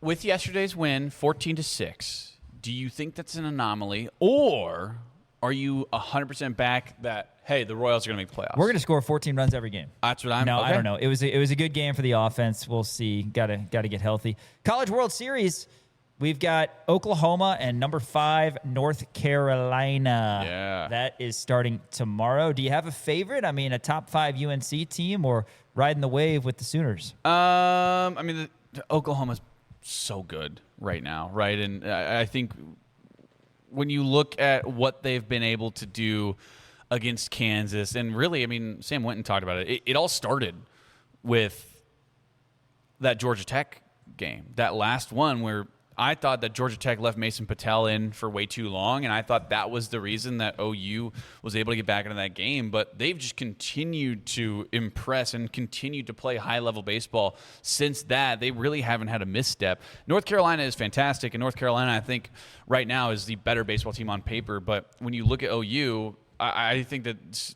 with yesterday's win, 14-6, do you think that's an anomaly, or are you 100% back that, hey, the Royals are going to make the playoffs? We're going to score 14 runs every game. That's what I'm. No, okay. I don't know. It was a good game for the offense. We'll see. Got to get healthy. College World Series. We've got Oklahoma and number 5 North Carolina. Yeah. That is starting tomorrow. Do you have a favorite? I mean, a top 5 UNC team or riding the wave with the Sooners? I mean, Oklahoma's so good right now, right? And I think when you look at what they've been able to do against Kansas, and really, I mean, Sam Winton talked about it. It all started with that Georgia Tech game, that last one where I thought that Georgia Tech left Mason Patel in for way too long, and I thought that was the reason that OU was able to get back into that game. But they've just continued to impress and continued to play high-level baseball since that. They really haven't had a misstep. North Carolina is fantastic, and North Carolina, I think, right now is the better baseball team on paper. But when you look at OU, I think that,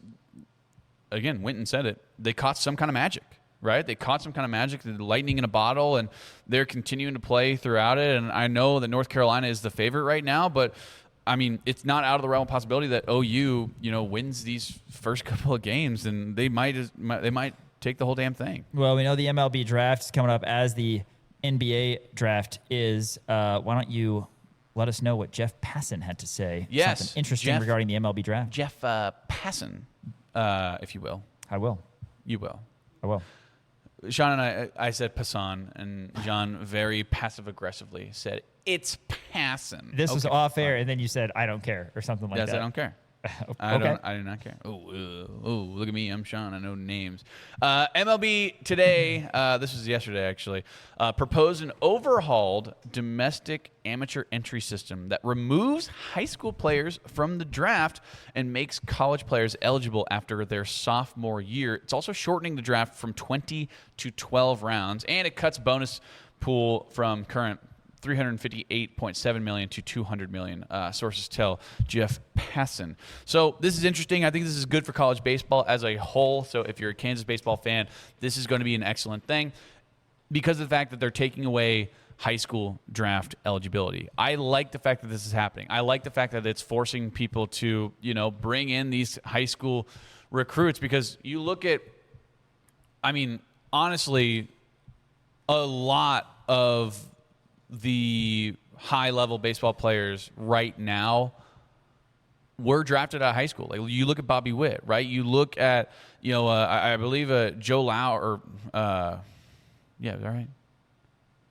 again, Winton said it, they caught some kind of magic. Right? They caught some kind of magic, the lightning in a bottle, and they're continuing to play throughout it. And I know that North Carolina is the favorite right now, but I mean, it's not out of the realm of possibility that OU, wins these first couple of games, and they might take the whole damn thing. Well, we know the MLB draft is coming up as the NBA draft is. Why don't you let us know what Jeff Passan had to say? Yes, something interesting regarding the MLB draft. Jeff Passan, if you will. I will. You will. I will. Sean and I said Passan, and John very passive-aggressively said, "It's Passan." This was off air, and then you said, "I don't care," or something like yes, that. I don't care. Okay. I do not care. Oh, look at me. I'm Sean. I know names. MLB today, this was yesterday actually, proposed an overhauled domestic amateur entry system that removes high school players from the draft and makes college players eligible after their sophomore year. It's also shortening the draft from 20 to 12 rounds, and it cuts bonus pool from current $358.7 million to $200 million. Sources tell Jeff Passan. So this is interesting. I think this is good for college baseball as a whole. So if you're a Kansas baseball fan, this is going to be an excellent thing because of the fact that they're taking away high school draft eligibility. I like the fact that this is happening. I like the fact that it's forcing people to, bring in these high school recruits because you look at, I mean, honestly, a lot of the high-level baseball players right now were drafted out of high school. Like you look at Bobby Witt, right? You look at, I believe Joe Lau or, is that right?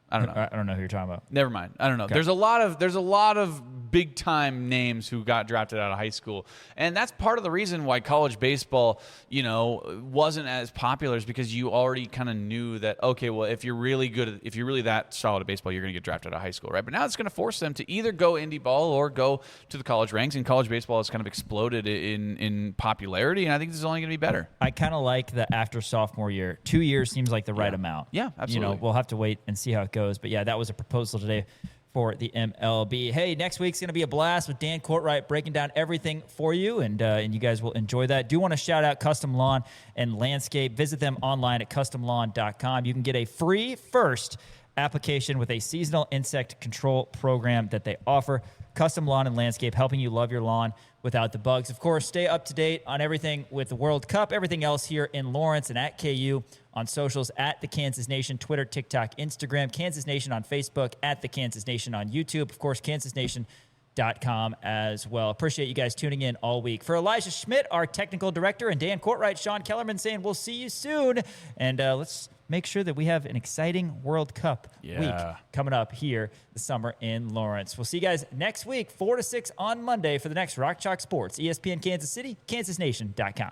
I don't know. I don't know who you're talking about. Never mind. I don't know. Okay. There's a lot of big time names who got drafted out of high school, and that's part of the reason why college baseball, wasn't as popular is because you already kind of knew that okay, well, if you're really that solid at baseball, you're going to get drafted out of high school, right? But now it's going to force them to either go indie ball or go to the college ranks, and college baseball has kind of exploded in popularity, and I think this is only going to be better. I kind of like the after sophomore year. 2 years seems like the right amount. Yeah, absolutely. We'll have to wait and see how it goes. But yeah, that was a proposal today for the MLB. Hey, next week's going to be a blast with Dan Courtright breaking down everything for you, and you guys will enjoy that. Do want to shout out Custom Lawn and Landscape. Visit them online at customlawn.com. You can get a free first application with a seasonal insect control program that they offer. Custom Lawn and Landscape, helping you love your lawn without the bugs. Of course, stay up to date on everything with the World Cup, everything else here in Lawrence and at KU on socials at the Kansas Nation, Twitter, TikTok, Instagram, Kansas Nation on Facebook, at the Kansas Nation on YouTube, of course, kansasnation.com as well. Appreciate you guys tuning in all week. For Elijah Schmidt, our technical director, and Dan Courtright, Sean Kellerman saying we'll see you soon. And let's make sure that we have an exciting World Cup week coming up here this summer in Lawrence. We'll see you guys next week, 4 to 6 on Monday for the next Rock Chalk Sports, ESPN Kansas City, kansasnation.com.